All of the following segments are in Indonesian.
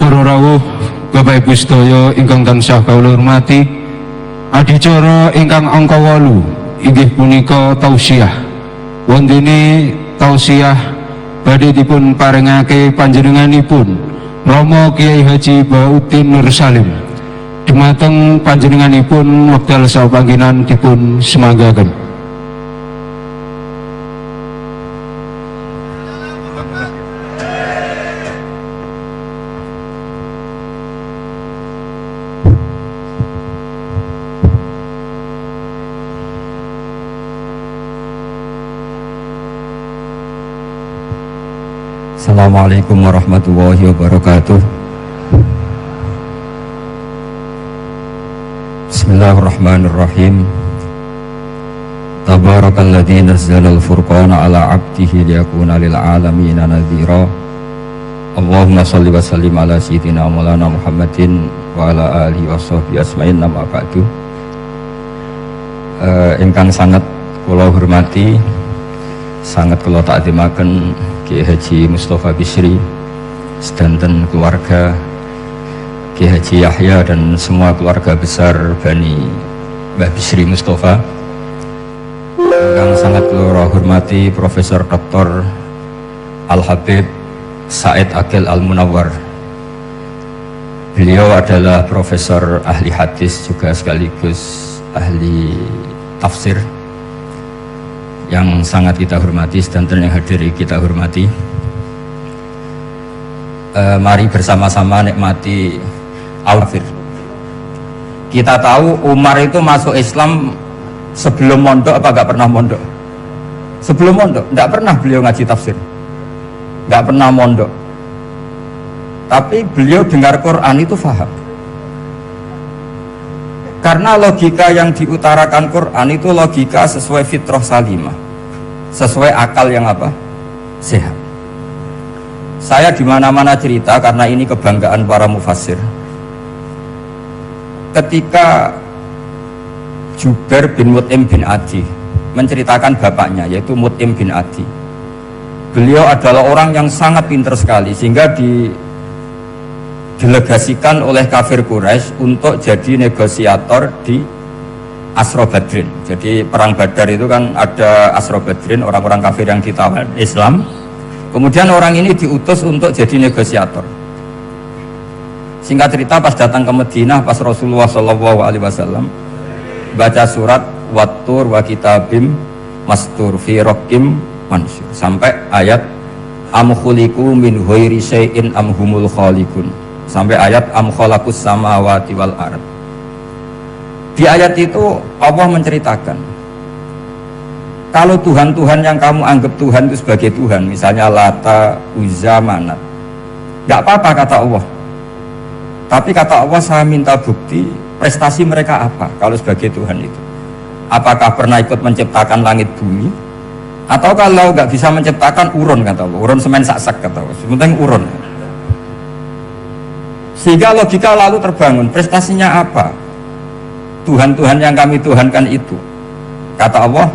para rawuh Bapak Ibu sedaya ingkang tansah kawula hormati, adicara ingkang angka 8 inggih punika tausiah. Wondene tausiah badhe dipun paringake panjenenganipun Rama Kiai Haji Bahauddin Nur Salim. Dumateng panjenenganipun wekdal sapanggihan dipun semanggaken. Assalamualaikum warahmatullahi wabarakatuh. Bismillahirrahmanirrahim. Tabarakalladzi nazzala al-furqana ala 'abdihi liyakuna lil 'alamina nadhira. Allahumma shalli wa sallim ala sayyidina Maulana Muhammadin wa ala alihi washabbihi asma'in amma ba'du. Ingkang sangat kula hormati, sangat kula takzimaken Kiai Haji Mustafa Bisri, sedanten keluarga Kiai Haji Yahya dan semua keluarga besar Bani Mbah Bisri Mustafa. Yang sangat kula hormati Profesor Dr. Al-Habib Said Aqil Al-Munawwar. Beliau adalah profesor ahli hadis juga sekaligus ahli tafsir yang sangat kita hormati, sedanten yang hadir kita hormati. Mari bersama-sama nikmati al-fir. Kita tahu Umar itu masuk Islam sebelum mondok apa gak pernah mondok? Sebelum mondok, tidak pernah beliau ngaji tafsir, gak pernah mondok. Tapi beliau dengar Quran itu faham. Karena logika yang diutarakan Quran itu logika sesuai fitrah salimah, sesuai akal yang apa? Sehat. Saya di mana-mana cerita karena ini kebanggaan para mufassir. Ketika Jubair bin Mut'im bin Adi menceritakan bapaknya, yaitu Mut'im bin Adi, beliau adalah orang yang sangat pintar sekali sehingga didelegasikan oleh kafir Quraisy untuk jadi negosiator di Asra Badrin. Jadi perang Badar itu kan ada Asra Badrin, orang-orang kafir yang ditawan Islam. Kemudian orang ini diutus untuk jadi negosiator. Singkat cerita, pas datang ke Madinah, pas Rasulullah SAW baca surat Wattur wa kitabim mastur fi raqim mansur sampai ayat am khuliqu min ghairi syai'in am humul khaliqun, sampai ayat am khalaqus samawati wal ard. Di ayat itu Allah menceritakan kalau Tuhan-Tuhan yang kamu anggap Tuhan itu sebagai Tuhan, misalnya Lata, Uzza, Manat, gak apa-apa kata Allah. Tapi kata Allah, saya minta bukti prestasi mereka apa kalau sebagai Tuhan itu. Apakah pernah ikut menciptakan langit bumi? Atau kalau gak bisa menciptakan urun, kata Allah, urun semen sak-sak, kata Allah, sementing urun. Sehingga logika lalu terbangun, prestasinya apa Tuhan-Tuhan yang kami tuhankan itu? Kata Allah,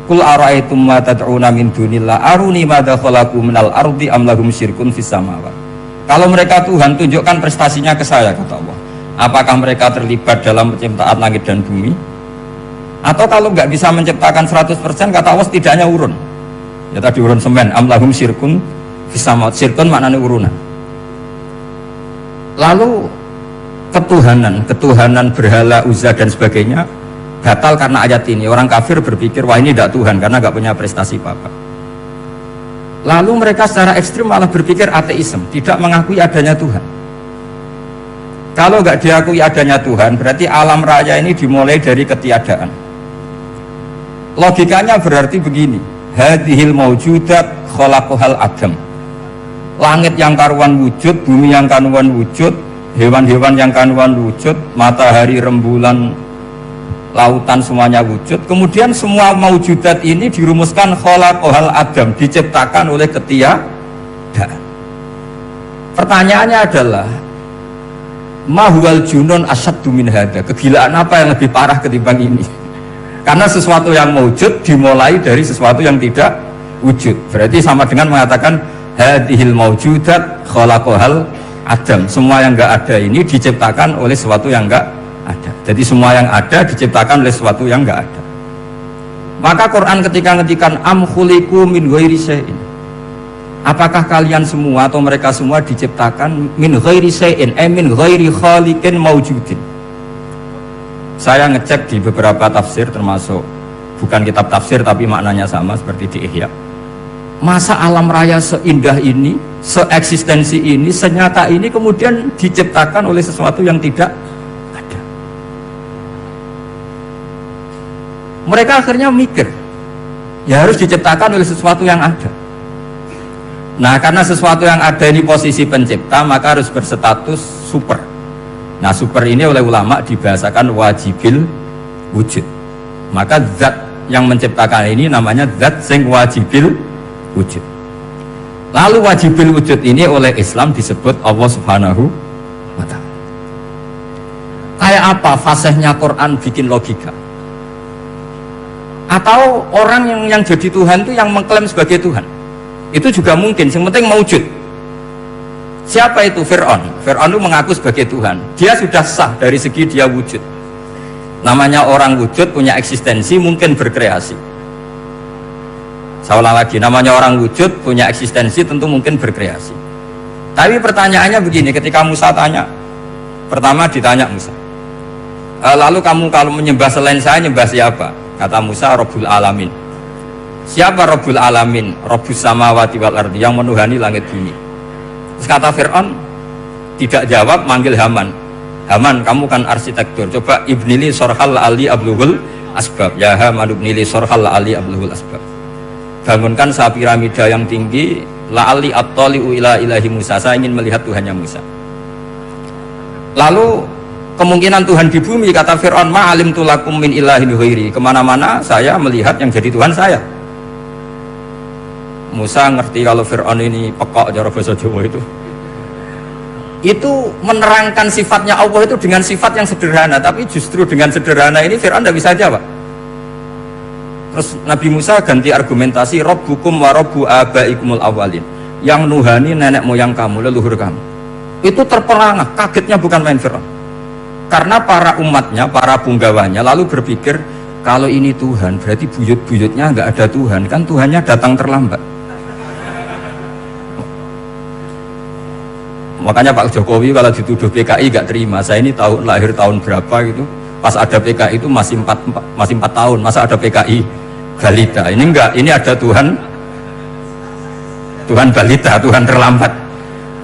Qul ara'aytum ma tad'una min dunillah aruni madza khalaqu minal ardi am lahum syirkun fis samawati. Kalau mereka Tuhan, tunjukkan prestasinya ke saya, kata Allah. Apakah mereka terlibat dalam penciptaan langit dan bumi? Atau kalau nggak bisa menciptakan 100%, kata Allah, setidaknya urun. Ya tadi urun semen, am lahum syirkun fis samawati. Syirkun maknanya urunan. Lalu ketuhanan berhala, Uzza dan sebagainya batal karena ayat ini. Orang kafir berpikir, wah ini tidak Tuhan karena nggak punya prestasi apa-apa. Lalu mereka secara ekstrim malah berpikir ateisme, tidak mengakui adanya Tuhan. Kalau nggak diakui adanya Tuhan, berarti alam raya ini dimulai dari ketiadaan. Logikanya berarti begini, hadhil maujudat khalaqahal adam. Langit yang karuan wujud, bumi yang karuan wujud, hewan-hewan yang karuan wujud, matahari, rembulan, lautan semuanya wujud. Kemudian semua maujudat ini dirumuskan khalaqahal adam, diciptakan oleh ketiadaan. Pertanyaannya adalah mahwal junun asyaddu min hadza, kegilaan apa yang lebih parah ketimbang ini? Karena sesuatu yang wujud dimulai dari sesuatu yang tidak wujud. Berarti sama dengan mengatakan hadhil maujudat khalaqahal Adam. Semua yang enggak ada ini diciptakan oleh sesuatu yang enggak ada. Jadi semua yang ada diciptakan oleh sesuatu yang enggak ada. Maka Quran ketika ngetikan am khuliqu min ghairi syai'in, apakah kalian semua atau mereka semua diciptakan min ghairi syai'in, min ghairi khaliqin maujudin. Saya ngecek di beberapa tafsir, termasuk bukan kitab tafsir tapi maknanya sama seperti di Ihya. Masa alam raya seindah ini, seeksistensi ini, senyata ini kemudian diciptakan oleh sesuatu yang tidak ada. Mereka akhirnya mikir, ya harus diciptakan oleh sesuatu yang ada. Nah, karena sesuatu yang ada ini posisi pencipta, maka harus berstatus super. Nah, super ini oleh ulama dibahasakan wajibil wujud. Maka zat yang menciptakan ini namanya zat sing wajibil wujud. Lalu wajibil wujud ini oleh Islam disebut Allah Subhanahu wa ta'ala. Kayak apa fasihnya Quran bikin logika? Atau orang yang jadi Tuhan itu yang mengklaim sebagai Tuhan? Itu juga mungkin, yang penting mewujud. Siapa itu? Fir'aun. Fir'aun itu mengaku sebagai Tuhan. Dia sudah sah dari segi dia wujud. Namanya orang wujud punya eksistensi, mungkin berkreasi. Saya ulang lagi, namanya orang wujud punya eksistensi, tentu mungkin berkreasi. Tapi pertanyaannya begini, ketika Musa tanya, pertama ditanya Musa, lalu kamu kalau menyembah selain saya, nyembah siapa? Kata Musa, Rabbul Alamin. Siapa Rabbul Alamin? Rabbus samawati wal ardi, yang menuhani langit bumi. Terus kata Fir'aun, tidak jawab, manggil Haman. Haman, kamu kan arsitektur, coba ibnili sorhal ali abluhul asbab. Ya Haman ibnili sorhal ali abluhul asbab. Bangunkan sebuah piramida yang tinggi, la'ali at-tali'u ila ilahi Musa, saya ingin melihat Tuhannya Musa. Lalu kemungkinan Tuhan di bumi, kata Fir'aun, ma'alim tulakum min ilahin ghairi, kemana-mana saya melihat yang jadi Tuhan saya. Musa ngerti kalau Fir'aun ini pekok cara bahasa Jawa itu menerangkan sifatnya Allah itu dengan sifat yang sederhana, tapi justru dengan sederhana ini Fir'aun tidak bisa jawab. Terus Nabi Musa ganti argumentasi, Rabbukum wa Rabbu abaikumul awalin, yang nuhani nenek moyang kamu, leluhur kamu. Itu terperangah, kagetnya bukan main Fir'aun. Karena para umatnya, para punggawanya lalu berpikir, kalau ini Tuhan berarti buyut-buyutnya nggak ada Tuhan, kan Tuhannya datang terlambat. Makanya Pak Jokowi kalau dituduh PKI nggak terima. Saya ini lahir tahun berapa gitu, pas ada PKI itu masih 4 tahun, masa ada PKI balita? Ini enggak, ini ada Tuhan balita, Tuhan terlambat.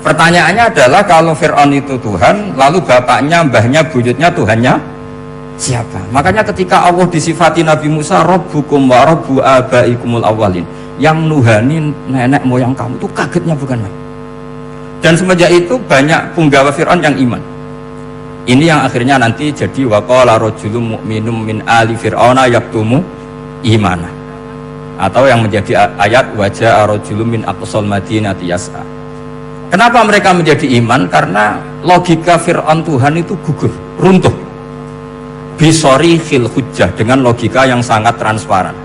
Pertanyaannya adalah kalau Fir'aun itu Tuhan, lalu bapaknya, mbahnya, buyutnya Tuhannya siapa? Makanya ketika Allah disifati Nabi Musa, Rabbukum wa Rabbu abaikumul awalin, yang nuhani nenek moyang kamu, itu kagetnya bukan main. Dan semenjak itu banyak punggawa Fir'aun yang iman. Ini yang akhirnya nanti jadi waqala rajulun mu'minum min ali fir'auna yaktumu imana, atau yang menjadi ayat wajah rajulun min aqsal madinati yas'a. Kenapa mereka menjadi iman? Karena logika Fir'aun Tuhan itu gugur, runtuh bisori fil hujjah, dengan logika yang sangat transparan.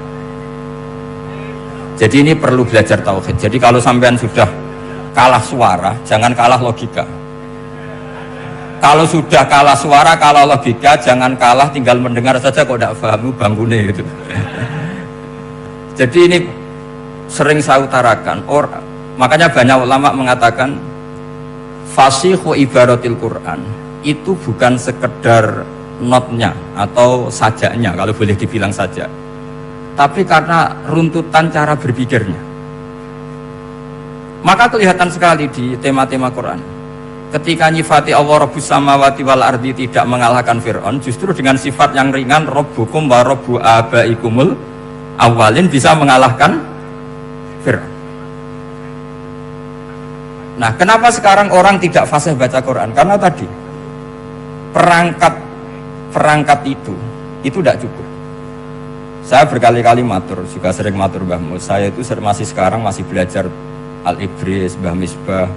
Jadi ini perlu belajar tauhid. Jadi kalau sampean sudah kalah suara, jangan kalah logika. Kalau sudah kalah suara, kalah logika, jangan kalah tinggal mendengar saja kok tidak paham bangunnya gitu. Jadi ini sering saya utarakan, makanya banyak ulama mengatakan fasihu ibaratil Quran itu bukan sekedar notnya atau sajaknya, kalau boleh dibilang saja, tapi karena runtutan cara berpikirnya. Maka kelihatan sekali di tema-tema Quran, ketika nyifati Allah Rabbus samawati wal ardi tidak mengalahkan Fir'aun, justru dengan sifat yang ringan Rabbukum wa Rabbu abaikumul awalin bisa mengalahkan Fir'aun. Nah, kenapa sekarang orang tidak fasih baca Quran? Karena tadi perangkat itu tidak cukup. Saya berkali-kali matur, juga sering matur Mbah Mus, saya itu sekarang masih belajar Al-Ibris, Mbah Misbah,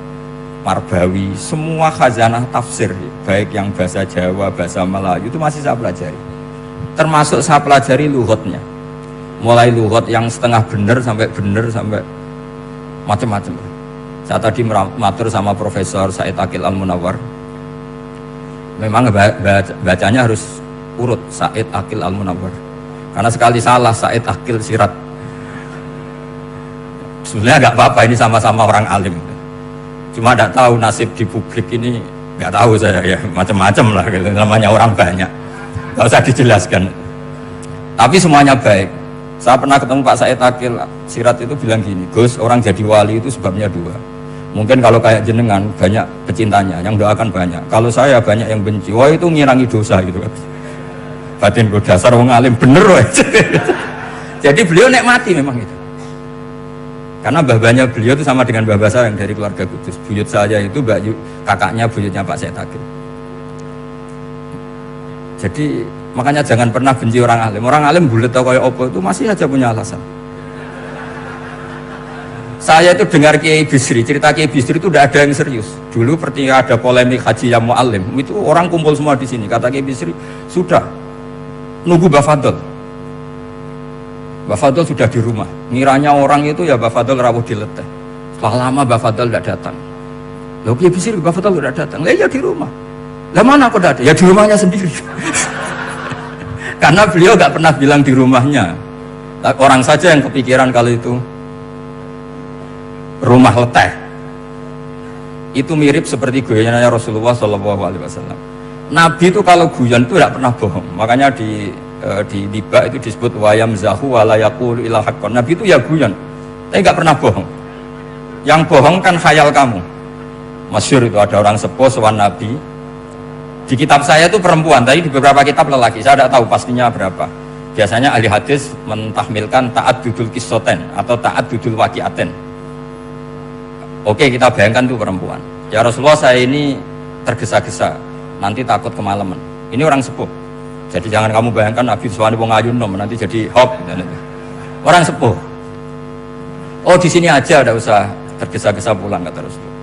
Marbawi, semua khazanah tafsir, baik yang bahasa Jawa, bahasa Melayu, itu masih saya pelajari. Termasuk saya pelajari lughotnya, mulai lughot yang setengah benar sampai macam-macam. Saya tadi matur sama Profesor Said Akil Al-Munawwar. Memang bacanya harus urut Said Akil Al-Munawwar. Karena sekali salah Said Akil Sirat. Sebenarnya nggak apa-apa, ini sama-sama orang alim. Cuma tidak tahu nasib di publik ini, nggak tahu saya ya, macam-macam lah gitu. Namanya orang banyak, nggak usah dijelaskan. Tapi semuanya baik. Saya pernah ketemu Pak Said Akil Sirat itu bilang gini, Gus, orang jadi wali itu sebabnya dua. Mungkin kalau kayak jenengan banyak pecintanya, yang doakan banyak. Kalau saya banyak yang benci, wah itu ngirangi dosa gitu kan. Batin gue dasar wong alim bener wah. Jadi beliau nikmati memang itu. Karena babanya beliau itu sama dengan babah saya yang dari keluarga Kudus. Buyut saya itu kakaknya buyutnya Pak Said Akil. Jadi makanya jangan pernah benci orang alim. Orang alim bulet atau kayak opo itu masih aja punya alasan. Saya itu dengar Kiai Bisri, cerita Kiai Bisri itu tidak ada yang serius. Dulu ketika ada polemik haji yang mu'alim, itu orang kumpul semua di sini. Kata Kiai Bisri, sudah nunggu Bafadol. Bafadol sudah di rumah. Ngiranya orang itu ya Bafadol rawuh dileteh. Setelah lama Bafadol tidak datang. Loh Kiai Bisri, Bafadol tidak datang. Lah ya di rumah. Lah mana aku tidak ada? Ya di rumahnya sendiri. Karena beliau nggak pernah bilang di rumahnya. Orang saja yang kepikiran kalau itu rumah leteh. Itu mirip seperti guyannya Rasulullah SAW. Nabi itu kalau guyon itu tidak pernah bohong. Makanya di Tiba itu disebut wayam zahu walayakul ilah hakon. Nabi itu ya guyon, tapi nggak pernah bohong. Yang bohong kan khayal kamu. Masyhur itu ada orang sepuh sowan Nabi. Di kitab saya itu perempuan, tapi di beberapa kitab lelaki. Saya tidak tahu pastinya berapa. Biasanya ahli hadis mentahmilkan taat dudul kisoten atau taat dudul wakiaten. Oke, kita bayangkan itu perempuan. Ya Rasulullah, saya ini tergesa-gesa, nanti takut kemalaman. Ini orang sepuh. Jadi jangan kamu bayangkan Nabi Suwani wong ayu nom nanti jadi hop. Orang sepuh. Oh di sini aja, tidak usah tergesa-gesa pulang kata Rasulullah.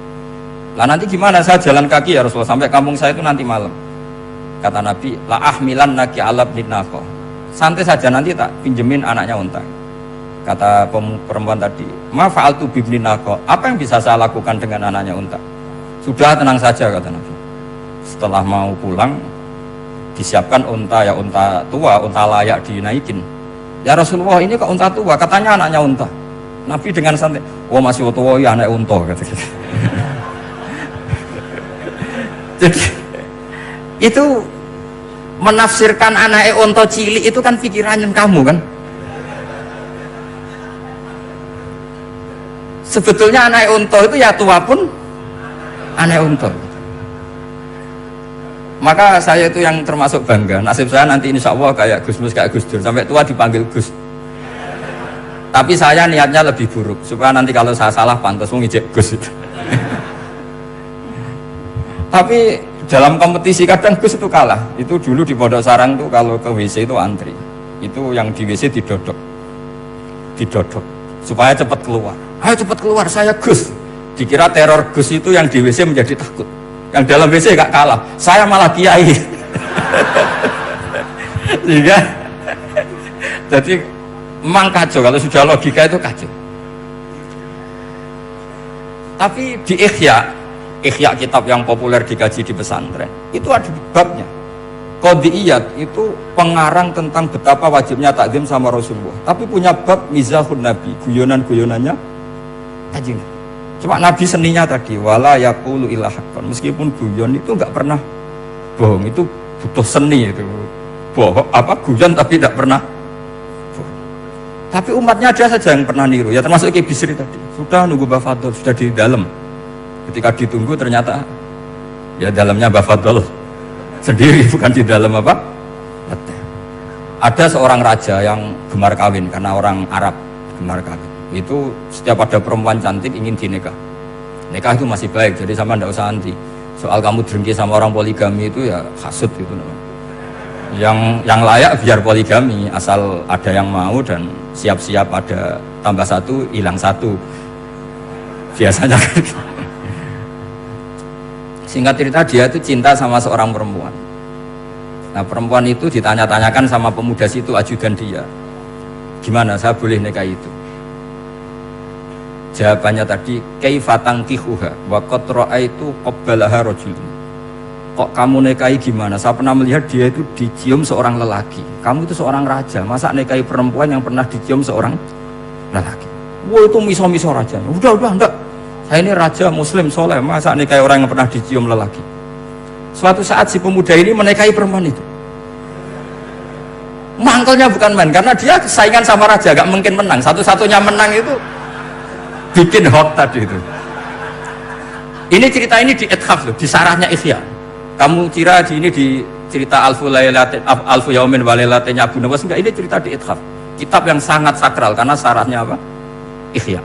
Lah nanti gimana, saya jalan kaki ya Rasulullah sampai kampung saya itu nanti malam. Kata Nabi, la ahmilan naki alab nidnako. Santai saja, nanti tak pinjemin anaknya unta. Kata perempuan tadi, ma fa'altu bibninako. Apa yang bisa saya lakukan dengan anaknya unta? Sudah tenang saja kata Nabi. Setelah mau pulang, disiapkan unta, ya unta tua, unta layak dinaikin. Ya Rasulullah, ini kok unta tua? Katanya anaknya unta. Nabi dengan santai, oh masih tua ya anak unta kata. Jadi itu menafsirkan anaknya unta cilik itu kan pikirannya kamu kan. Sebetulnya anak unta itu ya tua pun anak unta. Maka saya itu yang termasuk bangga. Nasib saya nanti insya Allah kayak Gus Mus, kayak Gus Dur, sampai tua dipanggil Gus. Tapi saya niatnya lebih buruk supaya nanti kalau saya salah pantas ngijek Gus itu. Tapi dalam kompetisi kadang Gus itu kalah. Itu dulu di Pondok Sarang tuh kalau ke WC itu antri. Itu yang di WC didodok supaya cepat keluar. Ayo cepat keluar, saya Gus. Dikira teror Gus itu yang di WC menjadi takut. Yang dalam WC gak kalah, saya malah kiai. Sehingga jadi memang kacau, kalau sudah logika itu kacau. Tapi di Ihya kitab yang populer dikaji di pesantren, itu ada babnya. Qadiyat itu pengarang tentang betapa wajibnya takzim sama Rasulullah. Tapi punya bab mizahun Nabi, guyonan-guyonannya Kanjeng Nabi. Cuma Nabi seninya tadi, wala yaqulu illa haqqan. Meskipun guyon itu enggak pernah bohong, itu butuh seni itu. Bohong apa guyon tapi tidak pernah bohong. Tapi umatnya ada saja yang pernah niru, ya termasuk Kiai Bisri tadi. Sudah nunggu Bafadol, sudah di dalam. Ketika ditunggu ternyata ya dalamnya Bafadol sendiri, bukan di dalam apa? Ada seorang raja yang gemar kawin karena orang Arab gemar kawin. Itu setiap ada perempuan cantik ingin dinikah. Nikah itu masih baik, jadi sama ndak usah anti. Soal kamu dengki sama orang poligami itu ya hasut itu namanya. Yang layak biar poligami asal ada yang mau dan siap-siap ada tambah satu hilang satu. Biasanya kan. Singkat cerita dia itu cinta sama seorang perempuan. Nah perempuan itu ditanya-tanyakan sama pemuda situ ajudan dia, gimana saya boleh nikah itu? Jawabannya tadi kaifatang kihuha wa qad ra'aitu qabbalaha rajulun. Kok kamu nikahi gimana? Saya pernah melihat dia itu dicium seorang lelaki. Kamu itu seorang raja, masa nikahi perempuan yang pernah dicium seorang lelaki? Wah, itu miso-miso raja. Udah enggak. Saya ini raja muslim soleh, masa nikahi orang yang pernah dicium lelaki? Suatu saat si pemuda ini menikahi perempuan itu. Mangkelnya bukan main, karena dia saingan sama raja, gak mungkin menang. Satu-satunya menang itu bikin hoax tadi itu. Ini cerita ini di Ithaf loh, di sarahnya Ihya. Kamu kira di ini di cerita Alfu Yaumin wa Lailatin Abu Nawas, enggak, ini cerita di Ithaf. Kitab yang sangat sakral karena sarahnya apa? Ihya.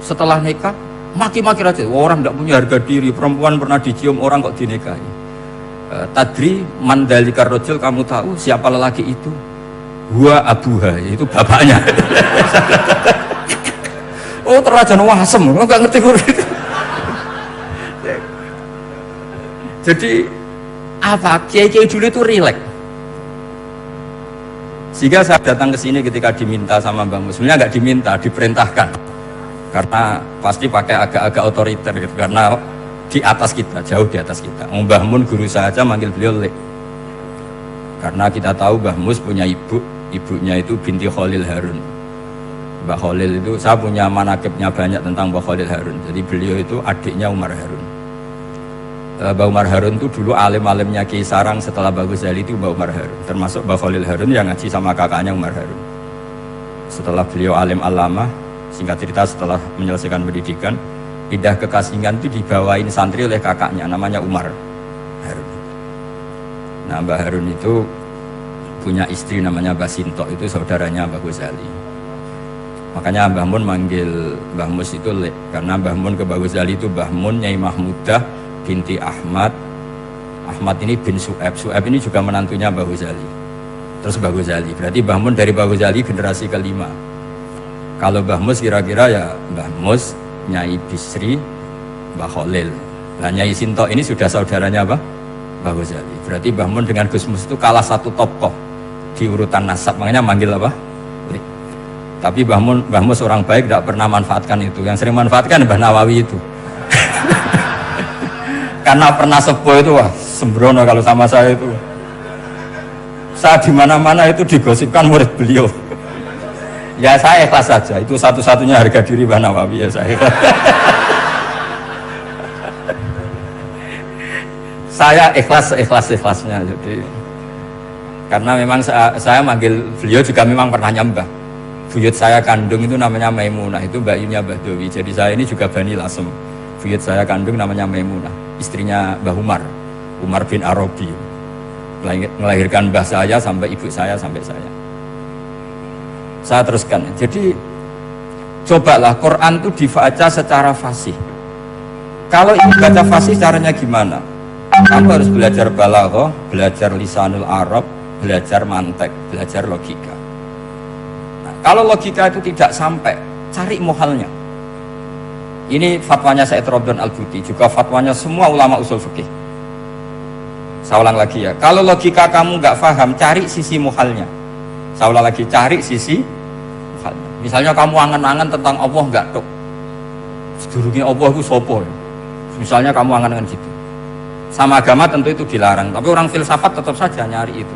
Setelah nikah, maki-maki raja. Orang tidak punya harga diri, perempuan pernah dicium orang kok dinikahi. Tadri mandalikar rojul, kamu tahu siapa lelaki itu? Gua Abuha, itu bapaknya. Oh, terlajan wasem, nggak ngerti itu. Jadi apa? Kiai-kiai dulu itu rileks. Sehingga saya datang ke sini ketika diminta sama Mbak Mus. Sebenarnya nggak diminta, diperintahkan. Karena pasti pakai agak-agak otoriter gitu. Karena di atas kita, jauh di atas kita. Mbah Mun guru saya aja manggil beliau Lek. Karena kita tahu Mbah Mus punya ibu, ibunya itu binti Khalil Harun. Mbah Khalil itu, saya punya manakibnya banyak tentang Mbah Khalil Harun. Jadi beliau itu adiknya Umar Harun. Mbah Umar Harun itu dulu alim-alimnya Kiai Sarang, setelah Mbah Ghazali itu Mbah Umar Harun. Termasuk Mbah Khalil Harun yang ngaji sama kakaknya Umar Harun. Setelah beliau alim alama, singkat cerita setelah menyelesaikan pendidikan, pindah ke Kasingan itu dibawain santri oleh kakaknya namanya Umar Harun. Nah, Mbah Harun itu punya istri namanya Mbah Sinto, itu saudaranya Mbah Ghazali. Makanya Mbah Mun manggil Mbah Mus itu Lek, karena Mbah Mun ke Mbah Ghazali itu Mbah Mun Nyai Mahmudah binti Ahmad. Ahmad ini bin Su'aib. Su'aib ini juga menantunya Mbah Ghazali. Terus Mbah Ghazali, berarti Mbah Mun dari Mbah Ghazali generasi kelima. Kalau Mbah Mus kira-kira ya Mbah Mus, Nyai Bisri, Mbah Khalil. Nah, Nyai Sinto ini sudah saudaranya apa? Mbah Ghazali. Berarti Mbah Mun dengan Gus Mus itu kalah satu tokoh di urutan nasab, makanya manggil apa? Lik. Tapi Mbah Mus orang baik, tidak pernah manfaatkan itu. Yang sering manfaatkan Mbah Nawawi itu. Karena pernah sepuh itu, wah sembrono kalau sama saya itu. Saya di mana-mana itu digosipkan murid beliau. Ya saya ikhlas saja, itu satu-satunya harga diri Mbah Nawawi, ya saya ikhlas. Saya ikhlasnya. Jadi karena memang saya manggil beliau juga memang pernah nyembah. Buyut saya kandung itu namanya Maimunah, itu mbaknya Mbah Dowi. Jadi saya ini juga Bani Lasem. Buyut saya kandung namanya Maimunah, istrinya Mbah Umar bin Arabi, melahirkan mbah saya sampai ibu saya sampai saya. Saya teruskan. Jadi cobalah Quran itu dibaca secara fasih. Kalau ini baca fasih caranya gimana? Kamu harus belajar balaghah, belajar lisanul Arab, belajar mantek, belajar logika. Nah, kalau logika itu tidak sampai, cari muhalnya. Ini fatwanya Said Robdon Al-Buti, juga fatwanya semua ulama usul fikih. Saya ulang lagi ya, kalau logika kamu nggak paham, cari sisi muhalnya. Saya ulang lagi, cari sisi muhalnya. Misalnya kamu angan-angan tentang Allah nggak tok, sedurunge Allah itu sopo. Misalnya kamu angan-angan gitu. Sama agama tentu itu dilarang, tapi orang filsafat tetap saja nyari itu.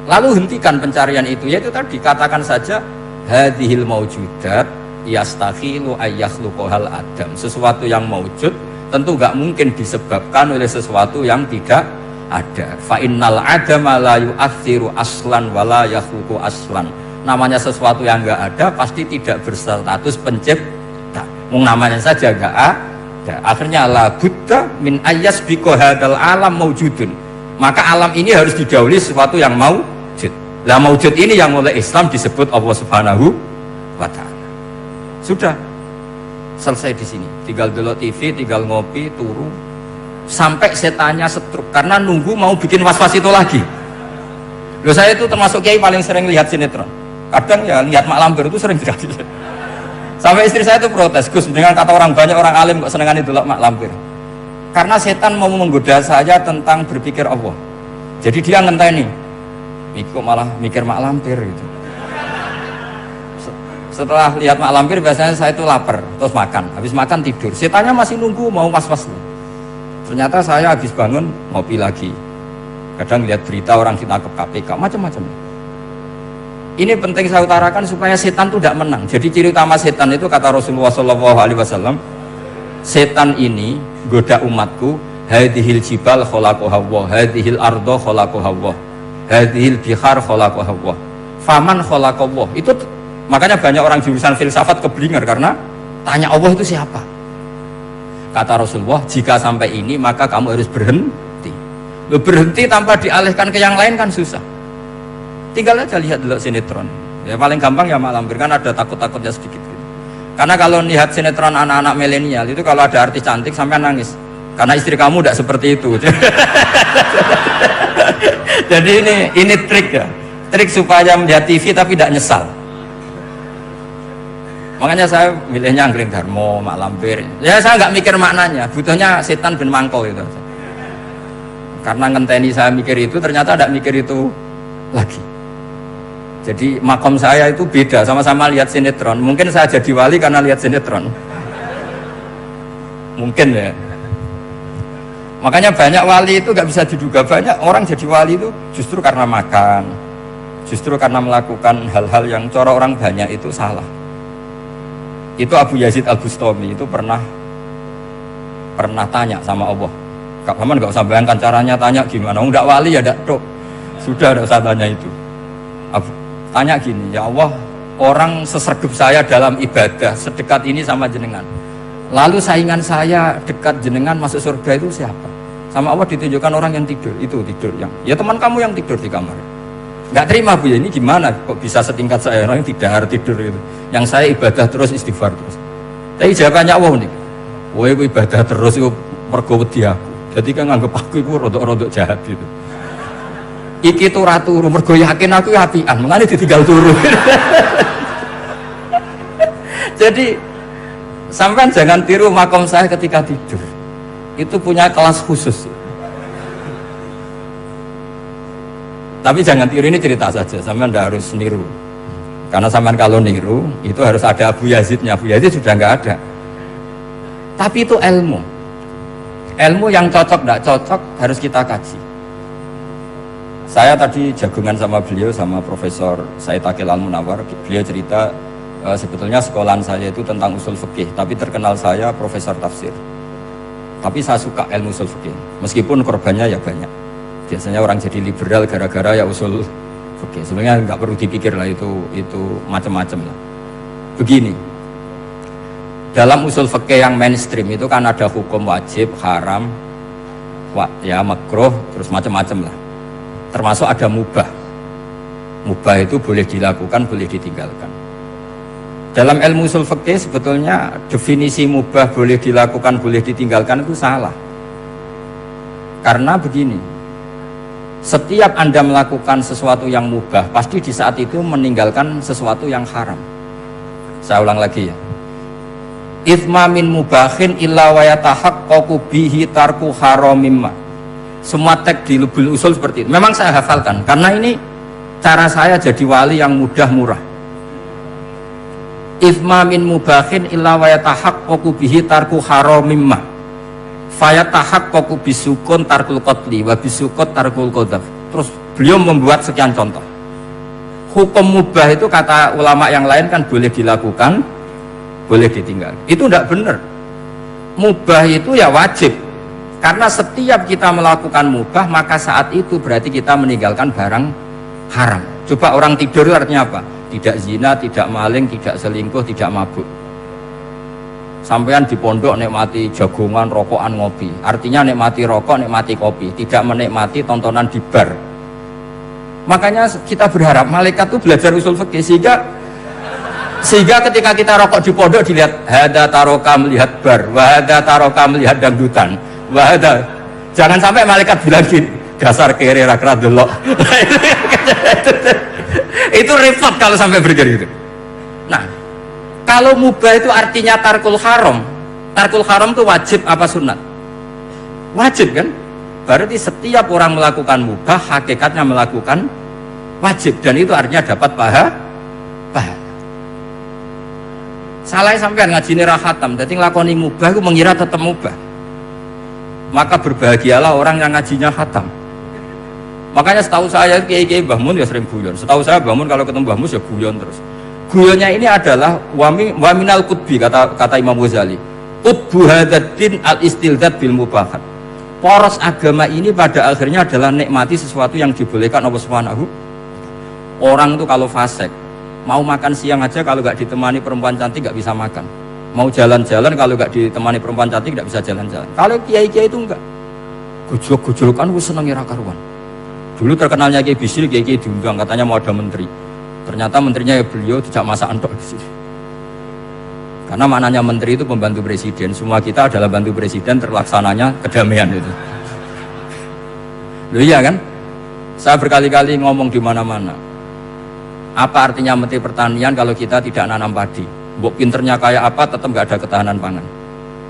Lalu hentikan pencarian itu, yaitu tadi katakan saja hadhil maujudat yastakhilu ayyakhluqahal adam. Sesuatu yang maujud tentu gak mungkin disebabkan oleh sesuatu yang tidak ada. Fa innal adama la yu'athiru aslan wa la yakhluqu aslan. Namanya sesuatu yang gak ada pasti tidak berstatus pencipta. Namanya saja gak ada. Akhirnya la buddha min ayyasbiqu hadzal alam maujudun. Maka alam ini harus didahului sesuatu yang maujud. Lah maujud ini yang oleh Islam disebut Allah Subhanahu wa taala. Sudah selesai di sini. Tinggal delok TV, tinggal ngopi, turu sampai setannya setruk karena nunggu mau bikin was-was itu lagi. Loh, saya itu termasuk kiai paling sering lihat sinetron. Kadang ya lihat Mak Lampir itu sering sekali. Sampai istri saya itu protes, Gus, dengan kata orang banyak orang alim kok senengan itu Mak Lampir. Karena setan mau menggoda saya tentang berpikir Allah. Jadi dia ngenteni. Kok malah mikir Mak Lampir gitu. Setelah lihat mak lampir biasanya saya itu lapar, terus makan. Habis makan tidur. Setannya masih nunggu mau was-was. Ternyata saya habis bangun ngopi lagi. Kadang lihat berita orang ditangkap KPK, macam-macam. Ini penting saya utarakan supaya setan itu tidak menang. Jadi ciri utama setan itu kata Rasulullah SAW, setan ini goda umatku, hadhil jibal khalaqaha Allah, hadhil ardo khalaqaha Allah, hadhil bihar khalaqaha Allah, faman khalaqaha Allah. Itu makanya banyak orang jurusan filsafat keblinger karena tanya Allah itu siapa. Kata Rasulullah, jika sampai ini maka kamu harus berhenti. Lo berhenti tanpa dialihkan ke yang lain kan susah. Tinggal aja lihat dulu sinetron. Ya paling gampang ya mak lampir, kan ada takut-takutnya sedikit. Karena kalau lihat sinetron anak-anak milenial itu kalau ada artis cantik sampai nangis. Karena istri kamu tidak seperti itu. Jadi ini trik ya. Trik supaya melihat TV tapi tidak nyesal. Makanya saya milihnya Angkring Darmo, mak lampir. Ya saya nggak mikir maknanya, butuhnya setan ben mangkol itu. Karena ngenteni saya mikir itu, ternyata tidak mikir itu lagi. Jadi makom saya itu beda, sama-sama lihat sinetron. Mungkin saya jadi wali karena lihat sinetron. Mungkin ya. Makanya banyak wali itu nggak bisa diduga. Banyak orang jadi wali itu justru karena makan, justru karena melakukan hal-hal yang cara orang banyak itu salah. Itu Abu Yazid Al-Bustami itu pernah tanya sama Allah. Kak Paman nggak usah bayangkan caranya, tanya gimana. Nggak wali ya nggak sudah nggak usah tanya itu. Tanya gini, ya Allah, orang sesergap saya dalam ibadah sedekat ini sama jenengan. Lalu saingan saya dekat jenengan masuk surga itu siapa? Sama Allah ditunjukkan orang yang tidur, itu tidur yang, ya teman kamu yang tidur di kamar. Nggak terima Bu ya, ini gimana kok bisa setingkat saya, orang yang tidak tidur itu. Yang saya ibadah terus, istighfar terus. Tapi jawabannya Allah nih, wah ibadah terus itu mergo wedi aku. Jadi kan nganggep aku itu rodok-rodok jahat gitu. Iki tuh ratu mergo yakin aku apian, mengane ditinggal turu. Jadi sampean jangan tiru makom saya ketika tidur. Itu punya kelas khusus. Tapi jangan tiru, ini cerita saja, sampean tidak harus niru. Karena sampean kalau niru itu harus ada Abu Yazidnya. Abu Yazid sudah nggak ada. Tapi itu ilmu. Ilmu yang cocok tidak cocok harus kita kaji. Saya tadi jagungan sama beliau, sama Profesor Said Akil Al-Munawar. Beliau cerita sebetulnya sekolahan saya itu tentang usul fikih, tapi terkenal saya Profesor Tafsir. Tapi saya suka ilmu usul fikih, meskipun korbannya ya banyak. Biasanya orang jadi liberal gara-gara ya usul fikih. Sebenarnya nggak perlu dipikir lah, itu macam-macam lah. Begini, dalam usul fikih yang mainstream itu kan ada hukum wajib, haram, ya makruh, terus macam-macam lah. Termasuk ada mubah. Mubah itu boleh dilakukan, boleh ditinggalkan. Dalam ilmu usul fikih sebetulnya definisi mubah boleh dilakukan, boleh ditinggalkan itu salah. Karena begini, setiap Anda melakukan sesuatu yang mubah, pasti di saat itu meninggalkan sesuatu yang haram. Saya ulang lagi ya. Ithma min mubahin illa wa yatahaqqaqu bihi tarku haramimma. Semua teks di Lubul Usul seperti itu. Memang saya hafalkan karena ini cara saya jadi wali yang mudah murah. Ithma min mubahin illa wa yatahaqqaqu bihi tarku haramimma. Fayatahaqqaqu bisukun tarkul qatli wa bisukut tarkul qadhaf. Terus beliau membuat sekian contoh. Hukum mubah itu kata ulama yang lain kan boleh dilakukan, boleh ditinggal. Itu tidak benar. Mubah itu ya wajib. Karena setiap kita melakukan mubah, maka saat itu berarti kita meninggalkan barang haram. Coba orang tidur itu artinya apa? Tidak zina, tidak maling, tidak selingkuh, tidak mabuk. Sampean di pondok nikmati jagongan, rokokan, ngopi. Artinya nikmati rokok, nikmati kopi. Tidak menikmati tontonan di bar. Makanya kita berharap malaikat itu belajar usul fikih sehingga ketika kita rokok di pondok dilihat hada taroka melihat bar, wahada taroka melihat dangdutan. Wahada, jangan sampai malaikat bilang gini, dasar kere rakra delok. Itu repot kalau sampai berjadi itu. Nah, kalau mubah itu artinya tarkul haram. Tarkul haram itu wajib apa sunat? Wajib kan? Berarti setiap orang melakukan mubah hakikatnya melakukan wajib, dan itu artinya dapat pahala. Salah sampean ngajine ra khatam, dadi nglakoni mubah iku mengira tetep mubah. Maka berbahagialah orang yang ngajinya khatam. Makanya setahu saya kiai-kiai Mbah Mun ya sering guyon. Setahu saya Mbah Mun kalau ketemu Mbah Mus ya guyon terus. Guyonnya ini adalah waminal qutbi kata Imam Ghazali. Qutbu hadzal al-istildad bil mubahat. Poros agama ini pada akhirnya adalah nikmati sesuatu yang dibolehkan Allah Subhanahu. Orang itu kalau fasik, mau makan siang aja kalau nggak ditemani perempuan cantik nggak bisa makan. Mau jalan-jalan kalau nggak ditemani perempuan cantik nggak bisa jalan-jalan. Kalau kiai-kiai itu enggak. Gojlok-gojlokan gue seneng ira karuan. Dulu terkenalnya Kiai Bisri, Kiai diundang katanya mau ada menteri. Ternyata menterinya ya beliau tidak masak entok di sini. Karena maknanya menteri itu pembantu presiden. Semua kita adalah bantu presiden terlaksananya kedamaian itu. Loh iya kan? Saya berkali-kali ngomong di mana-mana. Apa artinya menteri pertanian kalau kita tidak nanam padi? Mbok pinternya kayak apa tetap nggak ada ketahanan pangan.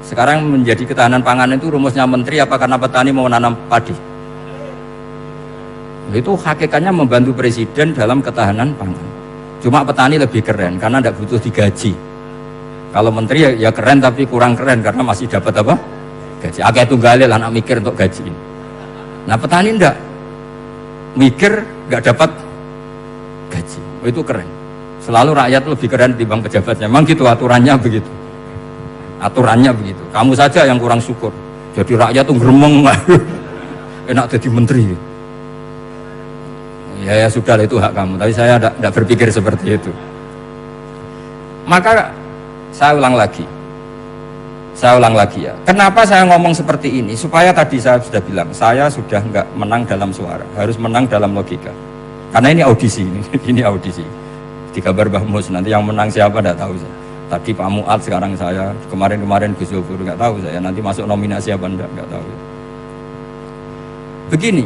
Sekarang menjadi ketahanan pangan itu rumusnya menteri apa karena petani mau nanam padi? Itu hakikatnya membantu presiden dalam ketahanan pangan. Cuma petani lebih keren karena tidak butuh digaji. Kalau menteri ya keren tapi kurang keren karena masih dapat apa? Gaji. Akeh tunggalnya lah anak mikir untuk gaji. Nah petani enggak mikir nggak dapat gaji. Itu keren. Selalu rakyat lebih keren dibanding pejabatnya. Memang gitu aturannya begitu. Aturannya begitu. Kamu saja yang kurang syukur. Jadi rakyat tuh gremeng. Enak jadi menteri. Ya sudah itu hak kamu. Tapi saya tidak berpikir seperti itu. Maka saya ulang lagi ya. Kenapa saya ngomong seperti ini? Supaya tadi saya sudah bilang, saya sudah nggak menang dalam suara, harus menang dalam logika. Karena ini audisi, ini audisi. Di kabar Mbah Mus, nanti yang menang siapa tidak tahu saya. Tadi Pak Mu'ad, sekarang saya, kemarin Gus Yofur nggak tahu saya. Nanti masuk nominasi apa nggak tahu. Begini,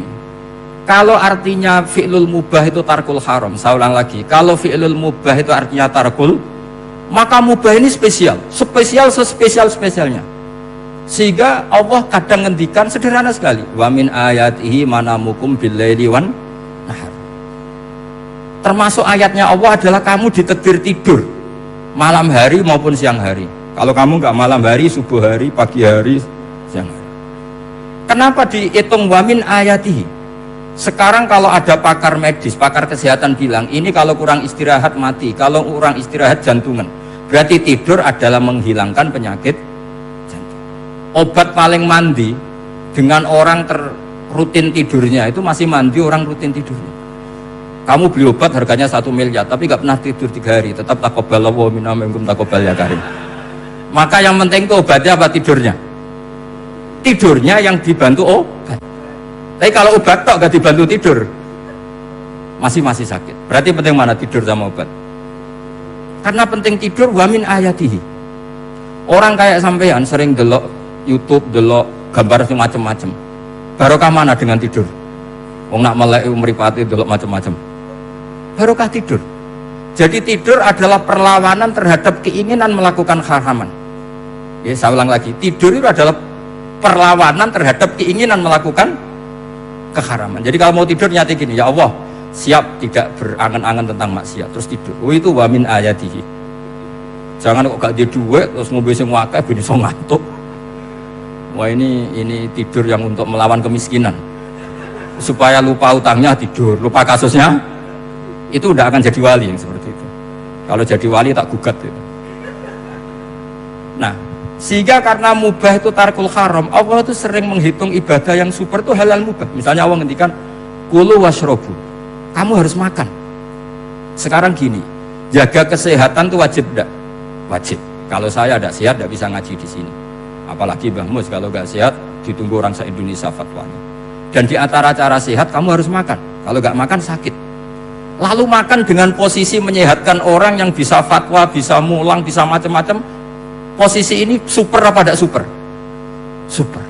kalau artinya fi'lul mubah itu tarkul haram, saya ulang lagi. Kalau fi'lul mubah itu artinya tarkul, maka mubah ini spesial sespesialnya. Sehingga Allah kadang ngendikan sederhana sekali. Wa min ayatihi manamukum billaili wan nahar. Termasuk ayatnya Allah adalah kamu ditedir tidur malam hari maupun siang hari. Kalau kamu nggak malam hari, subuh hari, pagi hari, siang hari. Kenapa dihitung wa min ayatihi? Sekarang kalau ada pakar medis, pakar kesehatan bilang ini kalau kurang istirahat mati, kalau kurang istirahat jantungan. Berarti tidur adalah menghilangkan penyakit jantung. Obat paling mandi dengan orang rutin tidurnya itu masih mandi orang rutin tidurnya. Kamu beli obat harganya 1 miliar tapi nggak pernah tidur 3 hari, tetap taqabbalallahu minna minkum taqabbal ya karim. Maka yang penting itu obatnya apa tidurnya? Tidurnya yang dibantu obat. Tapi kalau obat tok gak dibantu tidur masih sakit. Berarti penting mana tidur sama obat? Karena penting tidur wa min ayatihi. Orang kayak sampean sering delok YouTube, delok gambar macam-macam. Barokah mana dengan tidur? Wong nak melek mripate delok macam-macam. Barokah tidur. Jadi tidur adalah perlawanan terhadap keinginan melakukan haraman. Ya, saya ulang lagi, tidur itu adalah perlawanan terhadap keinginan melakukan keharaman. Jadi kalau mau tidur nyati gini, ya Allah, siap tidak berangan-angan tentang maksiat, terus tidur. Oh itu wa min ayatihi. Jangan kok gak di duit terus ngombe sing akeh ben iso ngantuk. Wah ini tidur yang untuk melawan kemiskinan. Supaya lupa utangnya tidur, lupa kasusnya, itu udah akan jadi wali yang seperti itu. Kalau jadi wali tak gugat itu. Nah, sehingga karena mubah itu tarkul haram, Allah itu sering menghitung ibadah yang super itu halal mubah. Misalnya Allah ngendikan kulu washrobu, kamu harus makan. Sekarang gini, jaga kesehatan itu wajib enggak? Wajib. Kalau saya tidak sehat tidak bisa ngaji di sini. Apalagi Mbah Mus kalau nggak sehat ditunggu orang se-Indonesia fatwanya. Dan di antara cara sehat kamu harus makan. Kalau nggak makan sakit. Lalu makan dengan posisi menyehatkan orang yang bisa fatwa, bisa mulang, bisa macam-macam. Posisi ini super apa tidak super? Super.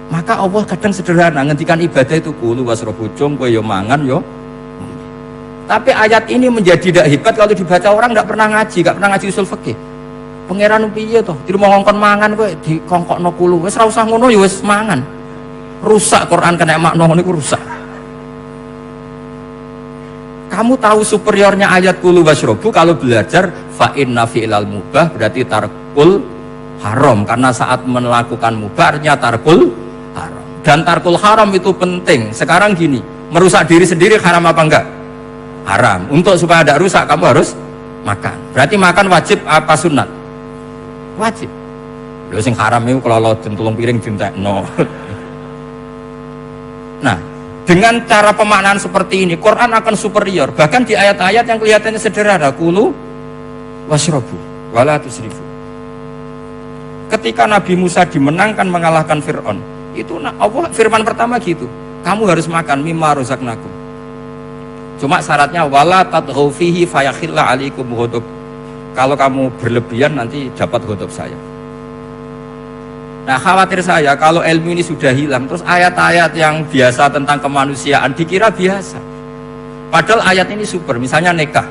Maka Allah kadang sederhana ngendikan ibadah itu kulu wasrobu cung kowe yo mangan yo. Tapi ayat ini menjadi tidak hebat kalau dibaca orang tidak pernah ngaji usul fikih. Pangeran piye toh? Di rumah ngongkon mangan kowe dikongkokno kulu. Wis ora usah ngono ya wis mangan. Rusak Quran kena makna ngono iku rusak. Kamu tahu superiornya ayat kulu washrobu kalau belajar fa inna fi'lal mubah berarti tarkul haram, karena saat melakukan mubah artinya tarkul haram. Dan tarkul haram itu penting. Sekarang gini, merusak diri sendiri haram apa enggak? Haram. Untuk supaya tidak rusak kamu harus makan. Berarti makan wajib apa sunat? Wajib. Lho sing haram itu kalau tulung piring dintekno. Nah, dengan cara pemaknaan seperti ini, Quran akan superior. Bahkan di ayat-ayat yang kelihatannya sederhana, kulu washrobu wala tusrifu. Ketika Nabi Musa dimenangkan mengalahkan Fir'aun, itu Allah firman pertama gitu, kamu harus makan mimma rozaqnakum. Cuma syaratnya wala tadghaw fihi fayakhilla alaikum ghadab. Kalau kamu berlebihan nanti dapat ghadab saya. Nah, khawatir saya kalau ilmu ini sudah hilang, terus ayat-ayat yang biasa tentang kemanusiaan dikira biasa. Padahal ayat ini super. Misalnya nikah.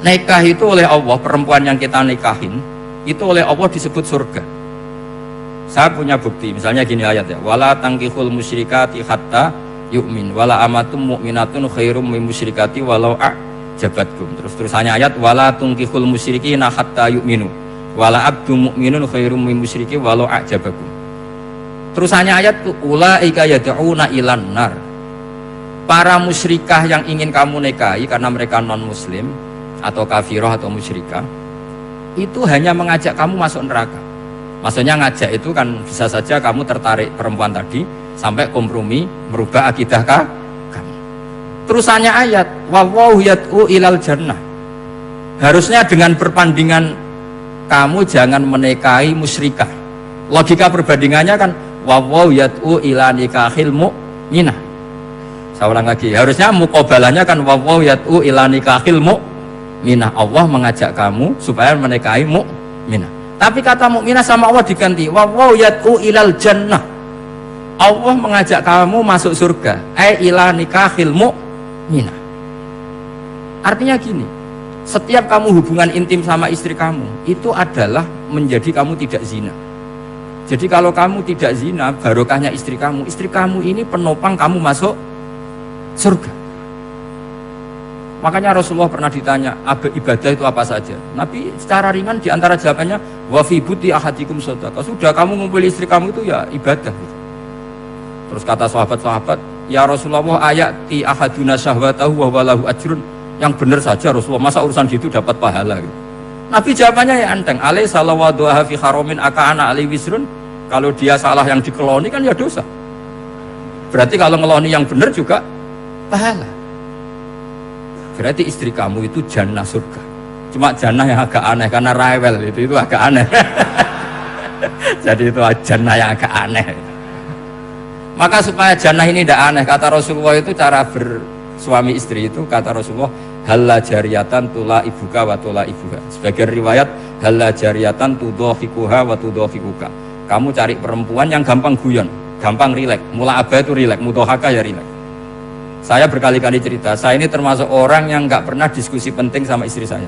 Nikah itu oleh Allah, perempuan yang kita nikahin, itu oleh Allah disebut surga. Saya punya bukti, misalnya gini ayat ya. Wala tangkihul musyrikati hatta yu'min, wala amatum mu'minatun khairum min musyrikati walau a'jabatkum. Terus-terusannya ayat wala tangkihul musyrikina hatta yu'minu, wala abdu mu'minun khairum min musyriki walau a'jabakum. Terusannya ayat ulaika yad'una ilan nar. Para musyrikah yang ingin kamu nikahi karena mereka non muslim atau kafirah atau musyrikah, itu hanya mengajak kamu masuk neraka. Maksudnya ngajak itu kan bisa saja kamu tertarik perempuan tadi sampai kompromi merubah akidah kamu. Terusannya ayat wallahu yad'u ilal jannah. Harusnya dengan perbandingan kamu jangan menikahi musyrikah. Logika perbandingannya kan wallahu yad'u ila nikahil mu'minah. Saya ulang lagi, harusnya muqabalahnya kan wallahu yad'u ila nikahil mu'minah. Allah mengajak kamu supaya menikahi mu'minah. Tapi kata mukminah sama Allah diganti wallahu yad'u ilal jannah. Allah mengajak kamu masuk surga. Ila nikahil mu'minah. Artinya gini, setiap kamu hubungan intim sama istri kamu itu adalah menjadi kamu tidak zina. Jadi kalau kamu tidak zina, barokahnya istri kamu ini penopang kamu masuk surga. Makanya Rasulullah pernah ditanya ibadah itu apa saja. Nabi secara ringan diantara jawabannya wa fi buti ahadikum shadaqah. Sudah kamu ngumpul istri kamu itu ya ibadah. Terus kata sahabat-sahabat, ya Rasulullah ayati ahaduna syahwatahu wa walahu ajrun. Yang benar saja Rasulullah, masa urusan gitu dapat pahala gitu. Nabi jawabannya ya enteng, alai salawaduha fi haramin aka'ana alai wisrun. Kalau dia salah yang dikeloni kan ya dosa. Berarti kalau ngeloni yang benar juga pahala. Berarti istri kamu itu jannah surga. Cuma jannah yang agak aneh karena rewel itu agak aneh. Jadi itu jannah yang agak aneh. Maka supaya jannah ini tidak aneh, kata Rasulullah itu cara bersuami istri itu, kata Rasulullah halla jariyatan tula ibuka wa tula ibuha. Sebagian riwayat halla jariyatan tudhafikuha wa tudhafikuka. Kamu cari perempuan yang gampang guyon, gampang rileks. Mula abah itu rileks, mudhahaka ya rileks. Saya berkali-kali cerita, saya ini termasuk orang yang nggak pernah diskusi penting sama istri saya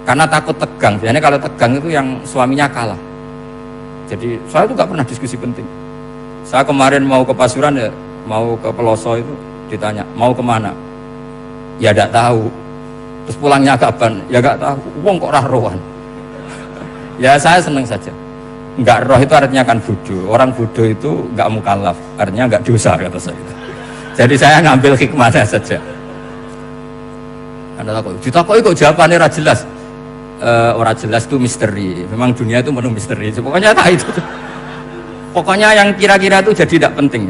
karena takut tegang. Biasanya kalau tegang itu yang suaminya kalah. Jadi saya tuh nggak pernah diskusi penting. Saya kemarin mau ke Pasuruan ya, mau ke Peloso itu ditanya mau kemana, ya nggak tahu. Terus pulangnya kapan, ya nggak tahu. Wong kok rohan. Ya saya seneng saja. Nggak roh itu artinya kan bodoh. Orang bodoh itu nggak mukallaf, artinya nggak dosa kata saya. Jadi saya ngambil hikmahnya saja. Anda takut, ditakoi kok jawabannya ora jelas. Ora jelas itu misteri. Memang dunia itu penuh misteri. Pokoknya tak itu. Pokoknya yang kira-kira itu jadi tidak penting.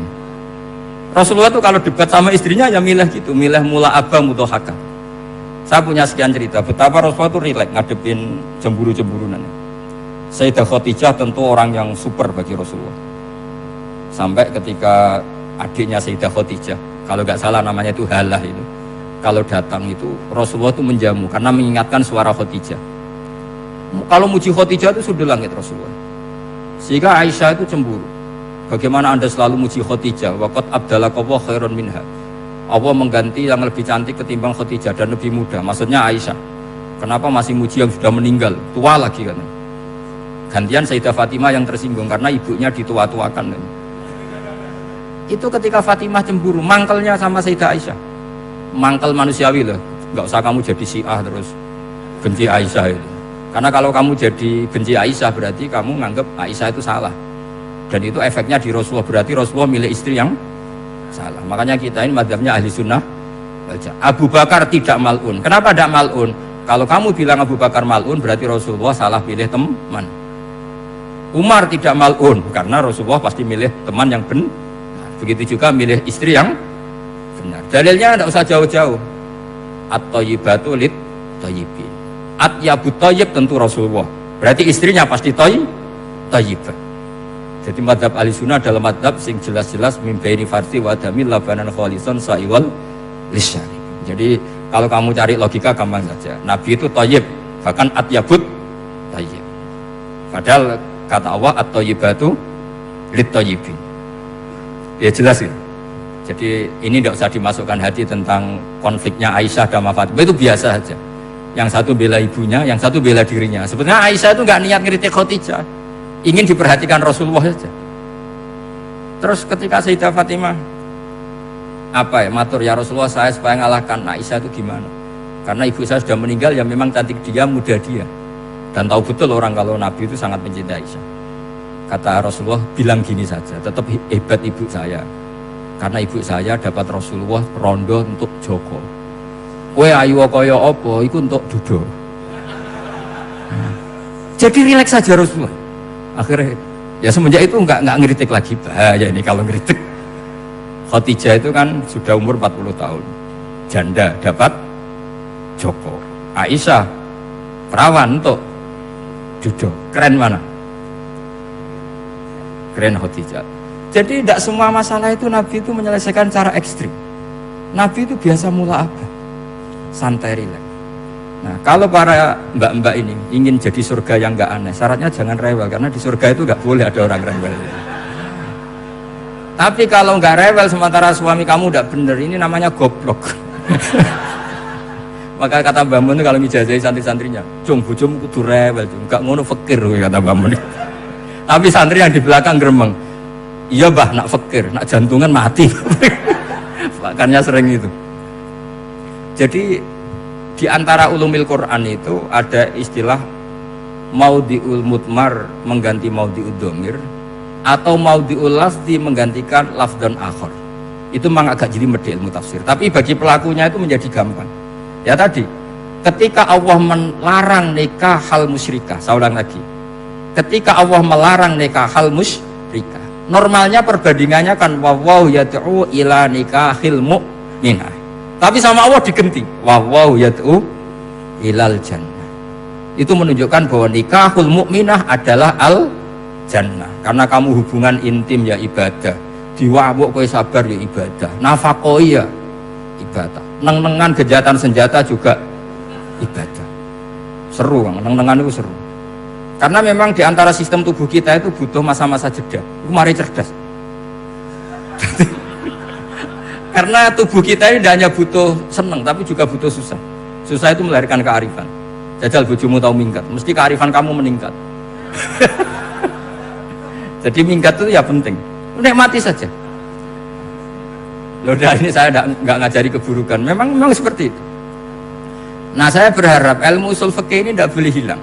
Rasulullah itu kalau debat sama istrinya ya milih gitu, milih mula abah mudhahaka. Saya punya sekian cerita betapa Rasulullah itu rileks ngadepin cemburu-cemburunan. Sayyidah Khadijah tentu orang yang super bagi Rasulullah. Sampai ketika adiknya Sayyidah Khadijah, kalau nggak salah namanya itu Halah itu, kalau datang itu Rasulullah itu menjamu karena mengingatkan suara Khadijah. Kalau muji Khadijah itu sudah langit Rasulullah. Sehingga Aisyah itu cemburu. Bagaimana anda selalu muji Khadijah? Waqad abdalakallahu khairan minha. Allah mengganti yang lebih cantik ketimbang Khadijah dan lebih muda. Maksudnya Aisyah. Kenapa masih muji yang sudah meninggal, tua lagi kan? Gantian Sayyidah Fatimah yang tersinggung karena ibunya ditua-tuakan kan? Itu ketika Fatimah cemburu, mangkelnya sama Sayyidah Aisyah. mangkel manusiawi loh. Nggak usah kamu jadi Syiah terus benci Aisyah itu. Karena kalau kamu jadi benci Aisyah berarti kamu nganggap Aisyah itu salah. Dan itu efeknya di Rasulullah, berarti Rasulullah milih istri yang salah. Makanya kita ini madzhabnya ahli sunnah. Abu Bakar tidak mal'un. Kenapa tidak mal'un? Kalau kamu bilang Abu Bakar mal'un berarti Rasulullah salah pilih teman. Umar tidak mal'un karena Rasulullah pasti milih teman yang benar. Begitu juga milih istri yang benar. Dalilnya tidak usah jauh-jauh. At-thayyibatu lit-thayyibin. At-yabut thayyib tentu Rasulullah. Berarti istrinya pasti thayyibah. Jadi madhab ahli sunnah adalah madhab sing jelas-jelas min baini farsi wa damil labanan khalisan sa'iwal lisyari. Jadi kalau kamu cari logika gampang saja. Nabi itu thayyib, bahkan atyabut thayyib. Padahal kata Allah at-thayyibatu lit-thayyibin. Ya jelas ya. Jadi ini tidak usah dimasukkan hati tentang konfliknya Aisyah dan Fatimah, itu biasa saja. Yang satu bela ibunya, yang satu bela dirinya. Sebenarnya Aisyah itu nggak niat ngeritik Khadijah, ingin diperhatikan Rasulullah saja. Terus ketika Sayyidah Fatimah matur ya Rasulullah, saya supaya ngalahkan Aisyah itu gimana? Karena ibu saya sudah meninggal, ya memang cantik dia, muda dia, dan tahu betul orang kalau Nabi itu sangat mencintai Aisyah. Kata Rasulullah, bilang gini saja, tetap hebat ibu saya, karena ibu saya dapat Rasulullah rondo untuk Joko. Kowe ayu kaya apa iku untuk dudo. Jadi rileks saja Rasulullah. Akhirnya ya semenjak itu enggak ngeritik lagi. Bahaya ini kalau ngeritik. Khadijah itu kan sudah umur 40 tahun. Janda dapat Joko. Aisyah perawan untuk dudo. Keren mana? Keren Khadijah. Jadi tidak semua masalah itu Nabi itu menyelesaikan cara ekstrim. Nabi itu biasa mula apa? Santai, rileks. Nah, kalau para mbak-mbak ini ingin jadi surga yang nggak aneh, syaratnya jangan rewel, karena di surga itu nggak boleh ada orang rewel. Tapi kalau nggak rewel sementara suami kamu udah bener, ini namanya goblok. Maka kata Mbak Mun kalau ngijazahi santri-santrinya, cung bujum kudu rewel, nggak ngono fakir, kata Mbak Mun. Tapi santri yang di belakang gremeng, iya bah nak fakir, nak jantungan mati. Makanya sering itu. Jadi di antara ulumil Quran itu ada istilah maudhi'ul mutmar mengganti maudhi'ud dhamir, atau maudhi'ul lafzi menggantikan lafdzan akhar. Itu memang agak jadi medhi ilmu tafsir, tapi bagi pelakunya itu menjadi gampang. Ya tadi, ketika Allah melarang nikah hal musyrikah, saya ulang lagi. Ketika Allah melarang nikah hal musyrikah, normalnya perbandingannya kan wawaw yad'u ila nikahil mu'minah. Tapi sama Allah digenti, wawaw yad'u ilal jannah. Itu menunjukkan bahwa nikahul mukminah adalah al jannah. Karena kamu hubungan intim ya ibadah, diwawuk kowe sabar ya ibadah, nafakoi ya ibadah, neng-nengan kejahatan senjata juga ibadah. Seru, neng-nengan itu seru. Karena memang di antara sistem tubuh kita itu butuh masa-masa jeda. Mari cerdas. Karena tubuh kita ini tidak hanya butuh seneng, tapi juga butuh susah. Susah itu melahirkan kearifan. Jajal bojomu tahu minggat, mesti kearifan kamu meningkat. Jadi minggat itu ya penting. Nikmati saja. Loh, ini saya nggak ngajari keburukan. Memang seperti itu. Nah, saya berharap ilmu usul fikih ini tidak boleh hilang.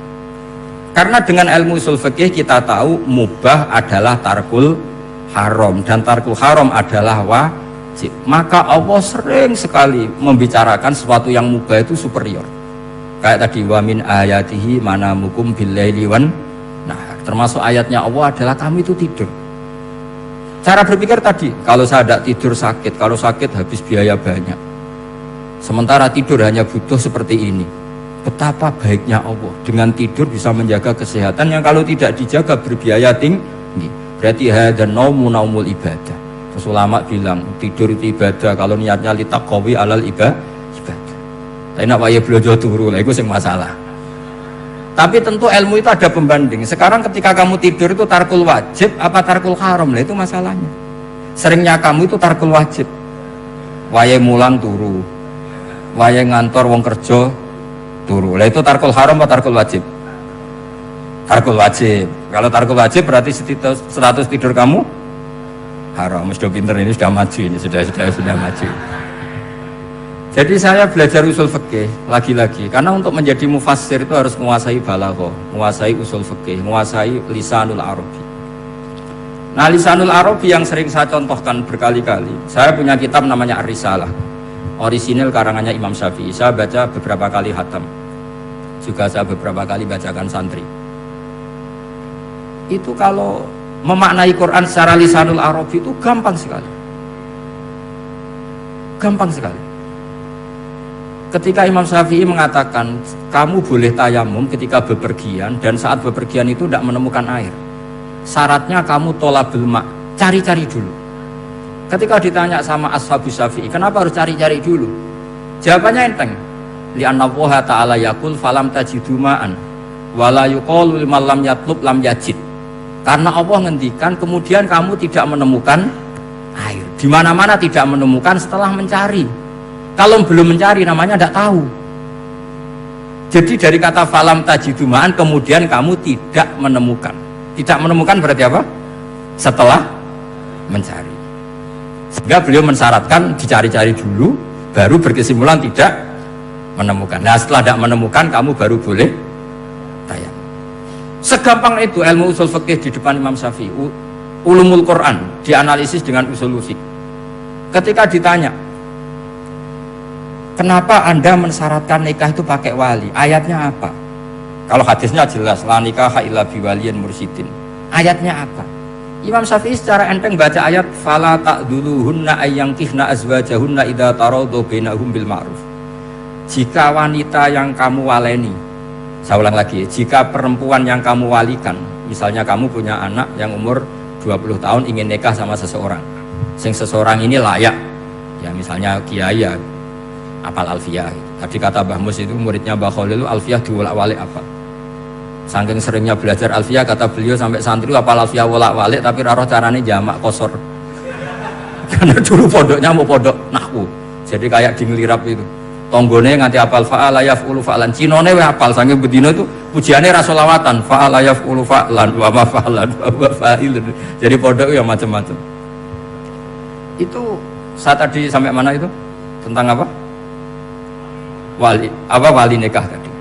Karena dengan ilmu usul fikih kita tahu mubah adalah tarkul haram dan tarkul haram adalah wajib. Maka Allah sering sekali membicarakan sesuatu yang mubah itu superior. Kayak tadi wa min ayatihi manamukum billaili wan nahar. Termasuk ayatnya Allah adalah kami itu tidur. Cara berpikir tadi, kalau saya tidak tidur sakit, kalau sakit habis biaya banyak. Sementara tidur hanya butuh seperti ini. Betapa baiknya Allah dengan tidur bisa menjaga kesehatan yang kalau tidak dijaga berbiaya tinggi. Berarti hadan naumu naumul ibadah. Terus ulama bilang tidur itu ibadah kalau niatnya litaqawi alal ibadah. Tapi nak wae blojo turu lah itu sing masalah. Tapi tentu ilmu itu ada pembanding. Sekarang ketika kamu tidur itu tarkul wajib apa tarkul haram lah itu masalahnya. Seringnya kamu itu tarkul wajib. Wae mulang turu. Wae ngantor wong kerja turu. Lah itu tarkul haram atau tarkul wajib? Tarkul wajib. Kalau tarkul wajib berarti status tidur kamu haram. Sudah pinter ini, sudah maju ini, sudah maju. Jadi saya belajar usul fikih lagi-lagi karena untuk menjadi mufassir itu harus menguasai balaghah, menguasai usul fikih, menguasai lisanul arabi. Nah, lisanul arabi yang sering saya contohkan berkali-kali. Saya punya kitab namanya Ar-Risalah. Orisinil karangannya Imam Syafi'i. Saya baca beberapa kali khatam. Juga saya beberapa kali bacakan santri. Itu kalau memaknai Quran secara lisanul arabi itu gampang sekali. Gampang sekali. Ketika Imam Syafi'i mengatakan kamu boleh tayamum ketika bepergian dan saat bepergian itu tidak menemukan air, syaratnya kamu tolabul ma', cari-cari dulu. Ketika ditanya sama Ashabus Syafi'i, kenapa harus cari-cari dulu? Jawabannya enteng. Li'anna Allah ta'ala yaqul falam tajidu ma'an wala yuqalu liman lam yatlub lam yajid. Karena Allah ngendikan kemudian kamu tidak menemukan air. Di mana-mana tidak menemukan setelah mencari. Kalau belum mencari namanya tidak tahu. Jadi dari kata falam tajidumaan kemudian kamu tidak menemukan. Tidak menemukan berarti apa? Setelah mencari. Sehingga beliau mensyaratkan dicari-cari dulu, baru berkesimpulan tidak menemukan. Nah setelah tidak menemukan kamu baru boleh tayang. Segampang itu ilmu usul fikih di depan Imam Syafi'i. Ulumul Quran dianalisis dengan usul fikih. Ketika ditanya kenapa Anda mensyaratkan nikah itu pakai wali? Ayatnya apa? Kalau hadisnya jelas, la nikaha illa biwaliyin mursyidin. Ayatnya apa? Imam Syafi'i secara enteng baca ayat fala ta'duluhunna ayyankihna azwajahunna idza taradu bainahum bil ma'ruf. Jika wanita yang kamu waleni, saya ulang lagi, jika perempuan yang kamu walikan, misalnya kamu punya anak yang umur 20 tahun ingin nikah sama seseorang, sing seseorang ini layak, ya misalnya kiai ya apal alfiyah. Tadi kata Mbah Mus itu muridnya Mbah Khalil itu alfiyah diwolak-walik apa. Saking seringnya belajar alfiyah kata beliau sampai santri apal alfiyah wolak-walik tapi roh carane jamak kosor. Karena dulu pondoknya mau pondok nahwu. Jadi kayak di ngelirap itu. Tonggone nganti apal fa'ala yaf'ulu fa'lan. Cinone weh apal saking bedino itu pujiane ra selawatan fa'ala yaf'ulu fa'lan wa ma fa'lan wa fa'ilun. Jadi pondok ya macam-macam. Itu saat tadi sampai mana itu? Tentang apa? Wali nikah tadi.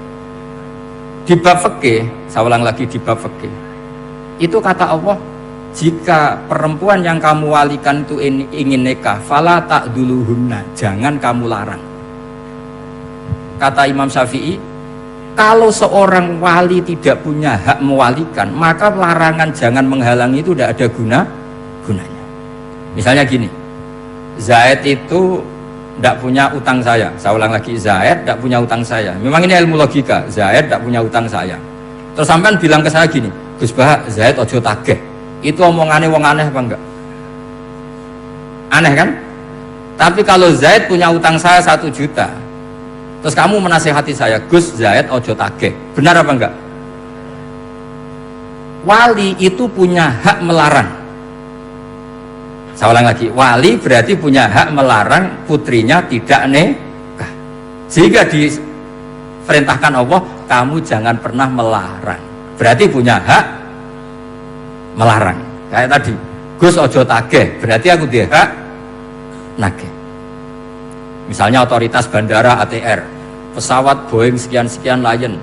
Di bab fikih, saya ulang lagi di bab fikih. Itu kata Allah, jika perempuan yang kamu walikan itu ingin nikah, fala ta'duluhunna, jangan kamu larang. Kata Imam Syafi'i, kalau seorang wali tidak punya hak mewalikan, maka larangan jangan menghalangi itu tidak ada gunanya. Misalnya gini, Zaid itu tidak punya utang saya ulang lagi, Zaid tidak punya utang saya. Memang ini ilmu logika, Zaid tidak punya utang saya. Terus sampean bilang ke saya gini, Gus Bah, Zaid ojo tageh. Itu omongannya wong aneh apa enggak? Aneh kan? Tapi kalau Zaid punya utang saya 1 juta, terus kamu menasihati saya, Gus, Zaid ojo tageh, benar apa enggak? Wali itu punya hak melarang. Saya ulang lagi, wali berarti punya hak melarang putrinya tidak nikah. Sehingga diperintahkan Allah, kamu jangan pernah melarang. Berarti punya hak melarang. Kayak tadi, Gus ojo tageh, berarti aku dia hak nageh. Misalnya otoritas bandara ATR, pesawat Boeing sekian-sekian Lion,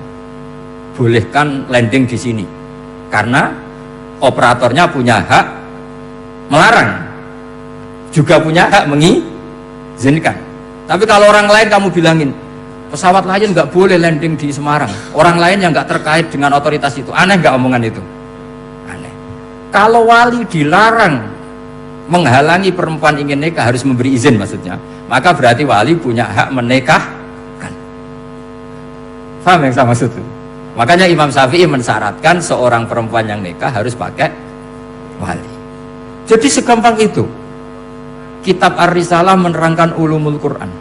bolehkan landing di sini. Karena operatornya punya hak melarang. Juga punya hak mengizinkan. Tapi kalau orang lain kamu bilangin pesawat Lion nggak boleh landing di Semarang, orang lain yang nggak terkait dengan otoritas itu, aneh nggak omongan itu? Aneh. Kalau wali dilarang menghalangi perempuan ingin nikah, harus memberi izin maksudnya, maka berarti wali punya hak menikahkan. Paham yang saya maksud itu? Makanya Imam Syafi'i mensyaratkan seorang perempuan yang nikah harus pakai wali. Jadi segampang itu. Kitab Ar-Risalah menerangkan ulumul Quran.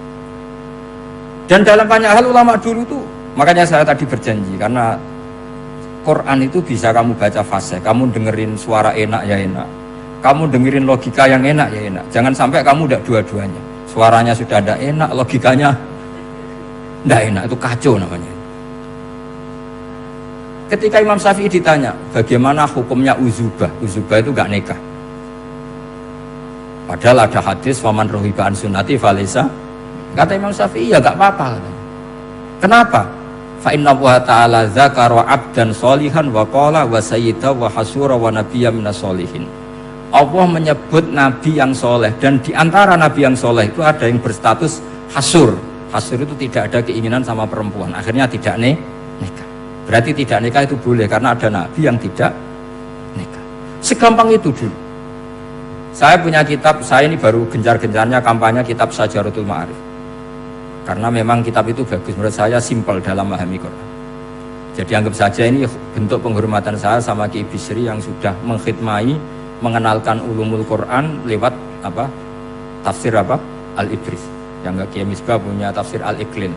Dan dalam banyak hal ulama dulu tuh, makanya saya tadi berjanji, karena Quran itu bisa kamu baca fasih, kamu dengerin suara enak ya enak, kamu dengerin logika yang enak ya enak. Jangan sampai kamu tidak dua-duanya. Suaranya sudah tidak enak, logikanya tidak enak, itu kacau namanya. Ketika Imam Syafi'i ditanya, bagaimana hukumnya uzubah? Uzubah itu gak nikah. Padahal ada hadis faman rohiba an sunnati falesa Kata Imam Syafi'i, ya gak apa-apa. Kenapa? Fa inna Allah ta'ala dzakara 'abdan sholihan wa qala wa sayyida wa hasura wa nabiyya minas sholihin. Allah menyebut nabi yang soleh, dan di antara nabi yang soleh itu ada yang berstatus hasur. Hasur itu tidak ada keinginan sama perempuan, akhirnya tidak nikah. Berarti tidak nikah itu boleh karena ada nabi yang tidak nikah. Segampang itu dulu. Saya punya kitab, saya ini baru gencar-gencarnya kampanye kitab Syajaratul Ma'arif. Karena memang kitab itu bagus, menurut saya simpel dalam memahami Quran. Jadi anggap saja ini bentuk penghormatan saya sama Ki Bisri yang sudah mengkhidmai, mengenalkan ulumul Quran lewat tafsir Al-Ibris. Yang Ki Misbah punya tafsir Al-Iqlin.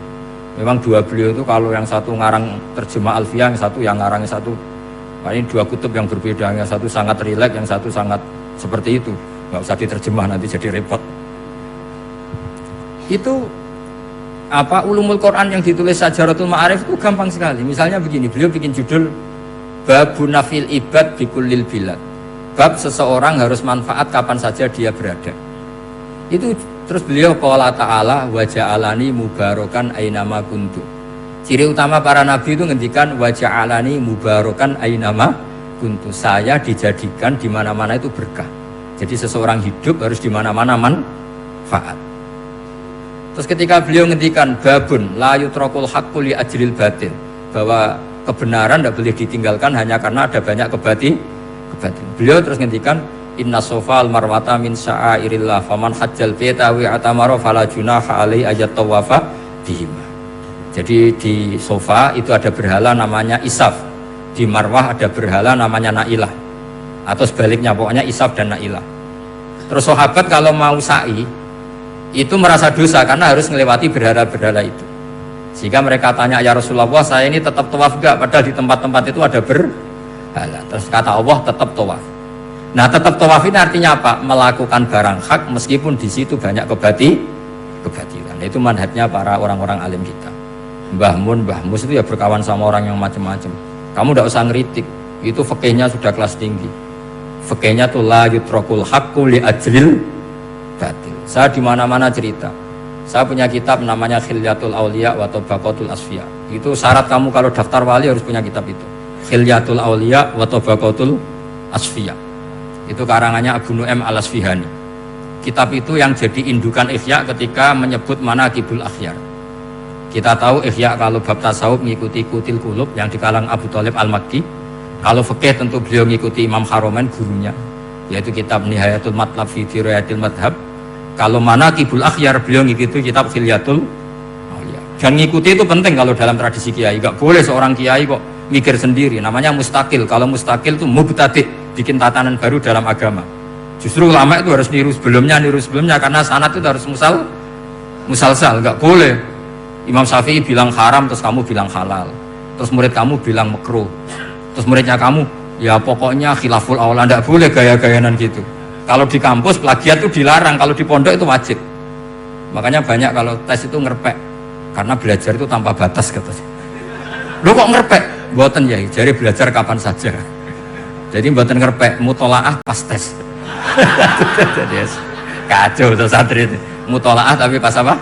Memang dua beliau itu kalau yang satu ngarang terjemah Alfiyah, yang satu yang ngarang satu. Ini dua kutub yang berbeda, yang satu sangat rileks, yang satu sangat seperti itu. Nggak usah diterjemah nanti jadi repot. Itu ulumul Quran yang ditulis Syajaratul Ma'arif itu gampang sekali. Misalnya begini, beliau bikin judul Babun Nafil Ibad Bikullil Bilad. Bab seseorang harus manfaat kapan saja dia berada. Itu terus beliau qala ta'ala wa ja'alani mubarakan ainama kuntu. Ciri utama para nabi itu ngendikan wa ja'alani mubarakan ainama kuntu. Saya dijadikan di mana-mana itu berkah. Jadi seseorang hidup harus di mana-mana manfaat. Terus ketika beliau ngendikan babun la yutrakul haqqu li ajril batil, bahwa kebenaran tidak boleh ditinggalkan hanya karena ada banyak kebatin. Beliau terus ngendikan inna sofal marwata min sya'airillah faman hajjal baita wa atamara fala junaha alai ayat tawafa bihima. Jadi di Sofa itu ada berhala namanya Isaf, di Marwah ada berhala namanya Nailah, atau sebaliknya pokoknya Isaf dan Nailah. Terus sahabat kalau mau sa'i itu merasa dosa karena harus melewati berhala-berhala itu, sehingga mereka tanya, ya Rasulullah, saya ini tetap tawaf gak? Padahal di tempat-tempat itu ada berhala. Terus kata Allah, tetap tawaf. Nah, tetap tawaf ini artinya apa? Melakukan barang hak meskipun di situ banyak kebatilan. Itu manhajnya para orang-orang alim kita. Mbah Mun, Mbah Mus itu ya berkawan sama orang yang macam-macam. Kamu tidak usah ngeritik, itu fikihnya sudah kelas tinggi. Fikihnya tuh la yutrakul haqqu li ajril batil. Saya di mana-mana cerita. Saya punya kitab namanya Khilyatul Auliya wa Tabaqatul Asfiya. Itu syarat kamu kalau daftar wali harus punya kitab itu. Khilyatul Auliya wa Tabaqatul Asfiya. Itu karangannya Abu Nu'aim Al-Asfihani. Kitab itu yang jadi indukan Ihya ketika menyebut manaqibul akhyar. Kita tahu Ihya kalau bab tasawuf mengikuti Kutil Qulub yang dikalang Abu Thalib Al-Makki. Kalau fikih tentu beliau mengikuti Imam Haromen gurunya, yaitu kitab Nihayatul Matlab fi Dirayatil Madhab. Kalau manaqibul akhyar beliau mengikuti kitab Khilyatul Auliya. Dan mengikuti itu penting kalau dalam tradisi kiai. Enggak boleh seorang kiai kok mikir sendiri, namanya mustakil. Kalau mustakil itu mubtadi', bikin tatanan baru dalam agama. Justru ulama itu harus niru sebelumnya karena sanad itu harus musalsal, enggak boleh. Imam Syafi'i bilang haram terus kamu bilang halal, terus murid kamu bilang makruh, terus muridnya kamu ya pokoknya khilaful aula, enggak boleh gaya-gayanan gitu. Kalau di kampus plagiat itu dilarang, kalau di pondok itu wajib. Makanya banyak kalau tes itu ngerpek, karena belajar itu tanpa batas katanya. Lu kok ngerpek? Mboten ya, jari belajar kapan saja. Jadi mboten ngerpek, mutolaah pas tes. Jadi kacau tuh santri itu. Mutolaah tapi pas apa?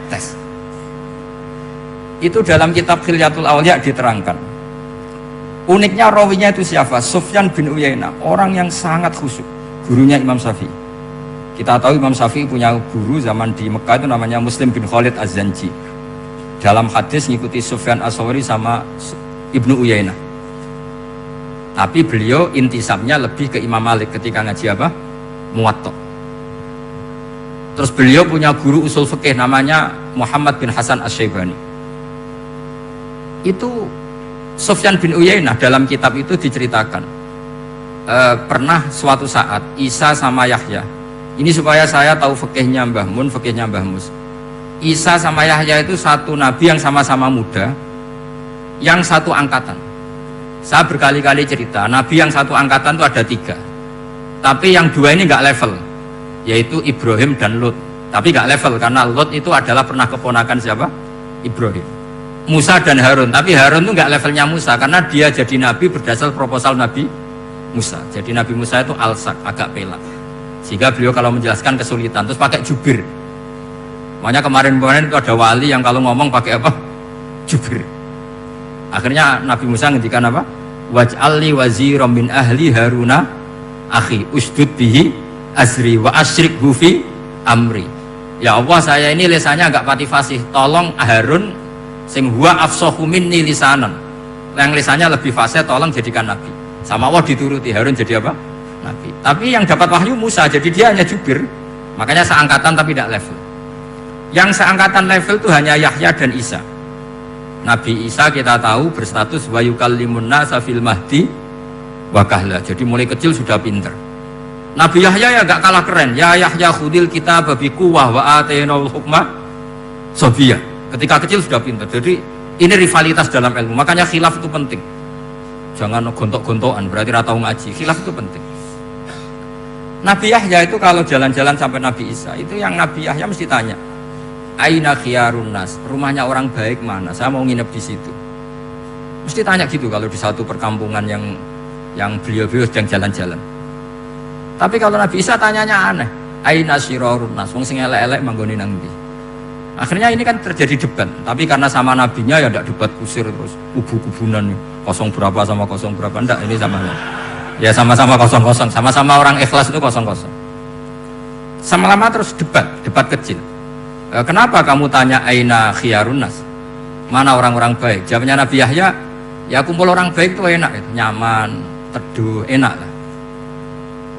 Tes. Itu dalam kitab Khilyatul Auliya diterangkan. Uniknya rawinya itu siapa? Sufyan bin Uyainah, orang yang sangat khusyuk, gurunya Imam Syafi'i. Kita tahu Imam Syafi'i punya guru zaman di Mekah itu namanya Muslim bin Khalid Az-Zanji. Dalam hadis ngikuti Sufyan As-Sawri sama Ibnu Uyainah. Tapi beliau intisabnya lebih ke Imam Malik ketika ngaji apa? Muwatta. Terus beliau punya guru usul fikih namanya Muhammad bin Hasan Asy-Syaibani. Itu Sufyan bin Uyainah dalam kitab itu diceritakan pernah suatu saat Isa sama Yahya, ini supaya saya tahu fikihnya Mbah Mun, fikihnya Mbah Mus. Isa sama Yahya itu satu nabi yang sama-sama muda, yang satu angkatan. Saya berkali-kali cerita, nabi yang satu angkatan itu ada 3, tapi yang 2 ini nggak level, yaitu Ibrahim dan Lut. Tapi nggak level karena Lut itu adalah pernah keponakan siapa? Ibrahim. Musa dan Harun, tapi Harun itu nggak levelnya Musa karena dia jadi nabi berdasar proposal Nabi Musa. Jadi Nabi Musa itu alsak, agak pelak, sehingga beliau kalau menjelaskan kesulitan terus pakai jubir. Makanya kemarin-kemarin itu ada wali yang kalau ngomong pakai apa? Jubir. Akhirnya Nabi Musa ngendikan apa? Waj'alli waziran min ahli Haruna akhi usdud bihi azri wa asyrikhu fi amri. Ya Allah, saya ini lisannya agak pati fasih. Tolong Harun sing huwa afsahu minni lisanan. Yang lisannya lebih fasih tolong jadikan nabi. Sama Allah dituruti, Harun jadi apa? Nabi. Tapi yang dapat wahyu Musa, jadi dia hanya jubir. Makanya seangkatan tapi tidak level. Yang seangkatan level itu hanya Yahya dan Isa. Nabi Isa kita tahu berstatus wa yukallimun nasa fil mahdi wa kahla. Jadi mulai kecil sudah pinter. Nabi Yahya ya gak kalah keren. Ya Yahya khudil kitab bi quwwah wa atainal hukma sabiyah. Ketika kecil sudah pinter. Jadi ini rivalitas dalam ilmu. Makanya khilaf itu penting. Jangan gontok-gontokan, berarti ratau ngaji. Khilaf itu penting. Nabi Yahya itu kalau jalan-jalan sampai Nabi Isa, itu yang Nabi Yahya mesti tanya, aina khiyarun nas, rumahnya orang baik mana, saya mau nginep di situ. Mesti tanya gitu kalau di satu perkampungan yang beliau-beliau sedang jalan-jalan. Tapi kalau Nabi Isa tanyanya aneh, aina syirarun nas, wong sing elek-elek manggone nang ndi. Akhirnya ini kan terjadi debat, tapi karena sama nabinya ya tidak debat kusir terus kubu-kubunan, kosong berapa sama kosong berapa, enggak, ini sama ya sama-sama kosong-kosong, sama-sama orang ikhlas itu kosong-kosong. Sama-sama terus debat kecil. Kenapa kamu tanya aina khiyarun nas? Mana orang-orang baik? Jawabnya Nabi Yahya, ya kumpul orang baik itu enak, itu nyaman, teduh, enak lah.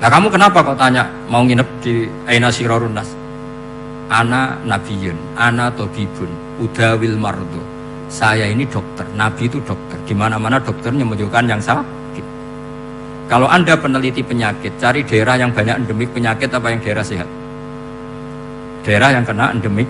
Nah kamu kenapa kok tanya mau nginep di aina syirarun nas? Ana nabiyun, ana tobibun, udawil mardo. Saya ini dokter, nabi itu dokter. Di mana-mana dokternya menunjukkan yang sakit. Kalau Anda peneliti penyakit, cari daerah yang banyak endemik penyakit apa yang daerah sehat? Daerah yang kena endemik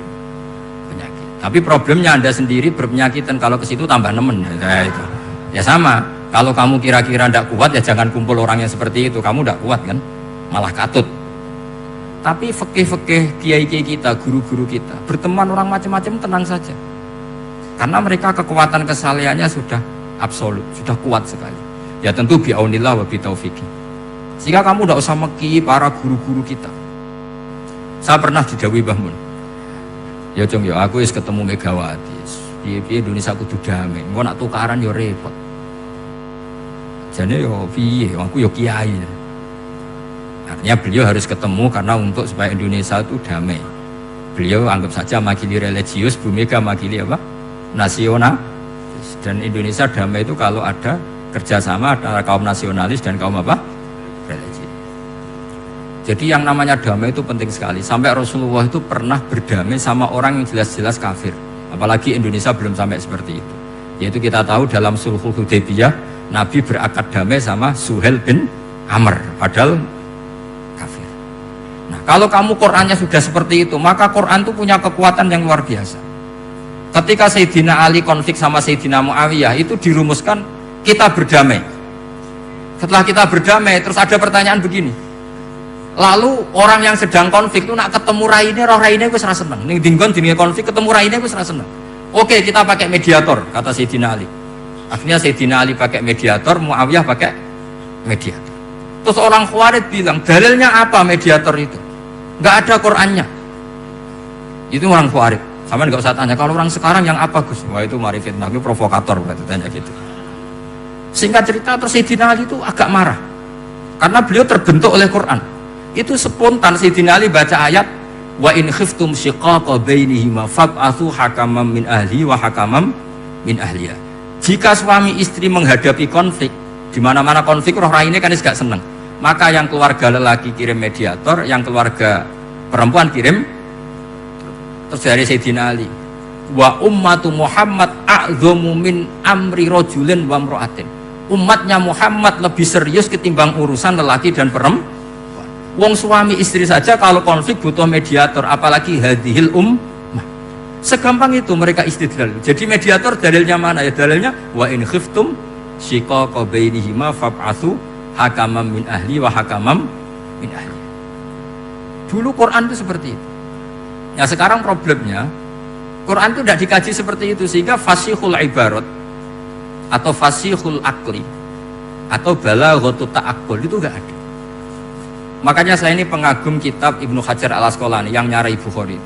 penyakit. Tapi problemnya Anda sendiri berpenyakit dan kalau ke situ tambah nemen. Nah, itu. Ya sama. Kalau kamu kira-kira tidak kuat ya jangan kumpul orang yang seperti itu. Kamu tidak kuat kan? Malah katut. Tapi fikih-fikih kiai-kiai kita, guru-guru kita, berteman orang macam-macam tenang saja. Karena mereka kekuatan kesalehannya sudah absolut, sudah kuat sekali. Ya tentu bi'aunillah wa bitaufiqi. Sehingga kamu tidak usah meki para guru-guru kita. Saya pernah didhawuhi Mbah Mun. Ya Jong, ya aku wis ketemu Megawati. Piye-piye Indonesia kudu damai. Engko nak tukaran ya repot. Jane yo piye, aku yo kiai. Artinya beliau harus ketemu karena untuk supaya Indonesia itu damai. Beliau anggap saja makili religius, Bu Mega makili apa? Nasional. Dan Indonesia damai itu kalau ada kerjasama antara kaum nasionalis dan kaum apa? Religius. Jadi yang namanya damai itu penting sekali. Sampai Rasulullah itu pernah berdamai sama orang yang jelas-jelas kafir. Apalagi Indonesia belum sampai seperti itu. Yaitu kita tahu dalam Sulhul Hudaybiyah, Nabi berakad damai sama Suhail bin Amr. Padahal kafir. Nah, kalau kamu Qur'annya sudah seperti itu, maka Qur'an itu punya kekuatan yang luar biasa. Ketika Sayyidina Ali konflik sama Sayyidina Muawiyah, itu dirumuskan kita berdamai. Setelah kita berdamai, terus ada pertanyaan begini. Lalu orang yang sedang konflik itu nak ketemu raine, roh raine wis ra seneng. Ning dinggon jenenge konflik ketemu raine wis ra seneng. Oke, kita pakai mediator, kata Sayyidina Ali. Akhirnya Sayyidina Ali pakai mediator, Muawiyah pakai mediator. Terus orang Khawarij bilang, dalilnya apa mediator itu? Nggak ada Qur'annya. Itu orang Khawarij. Sama nggak usah tanya, kalau orang sekarang yang apa Gus? Wah itu mari fitnah, itu provokator, berarti tanya gitu. Singkat cerita, terus Sayyidina Ali itu agak marah. Karena beliau terbentuk oleh Qur'an. Itu spontan Sayyidina Ali baca ayat, wa in khiftum shiqaqa bainihima fab'athu hakaman min ahli wa hakaman min ahliya. Jika suami istri menghadapi konflik, di mana-mana konflik roh raine kan gak seneng. Maka yang keluarga lelaki kirim mediator, yang keluarga perempuan kirim. Terus dari Sayyidina Ali, wa ummatu Muhammad a'dhamu min amri rajulin wa imra'atin. Umatnya Muhammad lebih serius ketimbang urusan lelaki dan perempuan. Wong suami istri saja kalau konflik butuh mediator, apalagi hadhil ummah. Segampang itu mereka istidlal. Jadi mediator dalilnya mana? Ya dalilnya wa in khiftum shiqaqa bainihima fab'atsu hakaman min ahli wa hakaman min ahli. Dulu Quran itu seperti itu. Ya sekarang problemnya Quran itu tidak dikaji seperti itu, sehingga fasihul ibarat atau fasihul akli atau balaghatut ta'aqqul itu enggak ada. Makanya saya ini pengagum kitab Ibnu Hajar al-Asqalani yang nyarai Bukhari.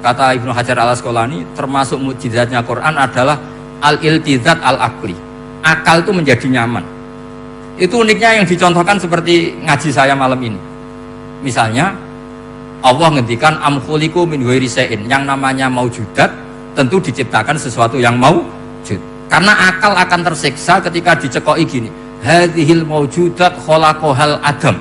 kata Ibnu Hajar al Asqalani, termasuk mukjizatnya Quran adalah al-iltizat al-aqli. Akal itu menjadi nyaman. Itu uniknya yang dicontohkan seperti ngaji saya malam ini. Misalnya Allah ngendikan am khuliqu min ghairi syai'in, yang namanya maujudat tentu diciptakan sesuatu yang maujud. Karena akal akan tersiksa ketika dicekoki gini, hadhil maujudat khalaqahal adam.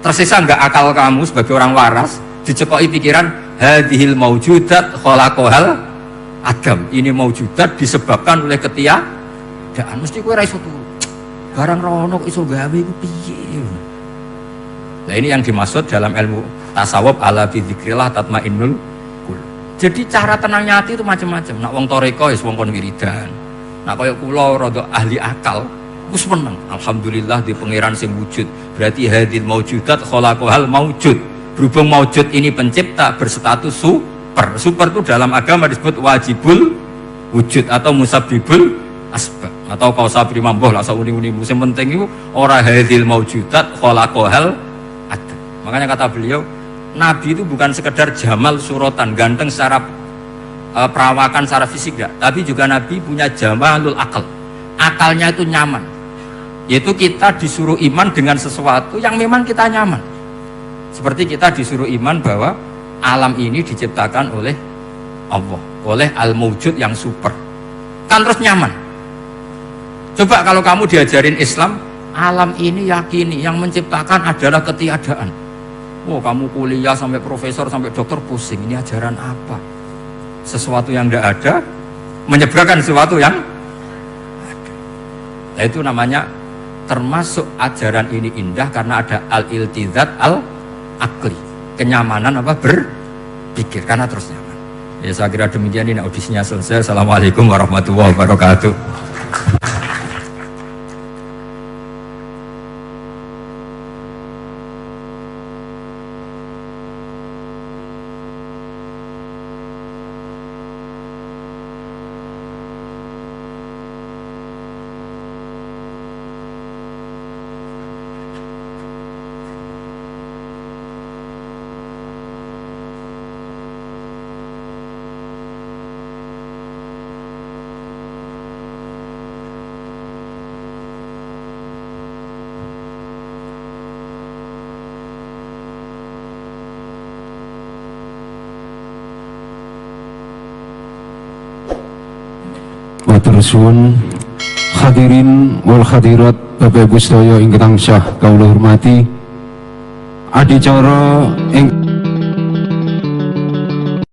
Tersiksa enggak akal kamu sebagai orang waras dicekoki pikiran hadhil maujudat khalaqahal adam. Ini maujudat disebabkan oleh ketiadaan. Mesti kowe ra iso turu. Barang rono iso gawe iku piye? Nah ini yang dimaksud dalam ilmu tasawuf ala bi dzikrillah tatmainnul qulub. Jadi cara tenangnya hati itu macam-macam. Nak wong toreko wis wong kon wiridan. Nak kaya kula rada ahli akal, wis meneng. Alhamdulillah di pangeran sing wujud. Berarti hadil maujudat khalaqahal maujud. Berhubung maujud ini pencipta berstatus super. Super itu dalam agama disebut wajibul wujud atau musabbibul asbab atau kausa primamboh lah sauni-uni. Yang penting itu ora hadil maujudat khalaqahal adam. Makanya kata beliau, Nabi itu bukan sekedar jamal suratan, ganteng secara perawakan, secara fisik enggak, tapi juga Nabi punya jamalul akal. Akalnya itu nyaman. Yaitu kita disuruh iman dengan sesuatu yang memang kita nyaman. Seperti kita disuruh iman bahwa alam ini diciptakan oleh Allah, oleh al-mawjud yang super. Kan terus nyaman. Coba kalau kamu diajarin Islam, alam ini yakini yang menciptakan adalah ketiadaan. Oh, kamu kuliah sampai profesor, sampai dokter pusing. Ini ajaran apa? Sesuatu yang tidak ada menyebarkan sesuatu yang ada. Nah, itu namanya termasuk ajaran ini indah karena ada al-iltizat al-aqli. Kenyamanan apa? Berpikir karena terus nyaman. Ya saya kira demikian, ini audisinya selesai. Assalamualaikum warahmatullahi wabarakatuh. Matur suwun hadirin wal hadirat Bapak Ibu sedaya ingkang tansah kawula hormati, adicara ing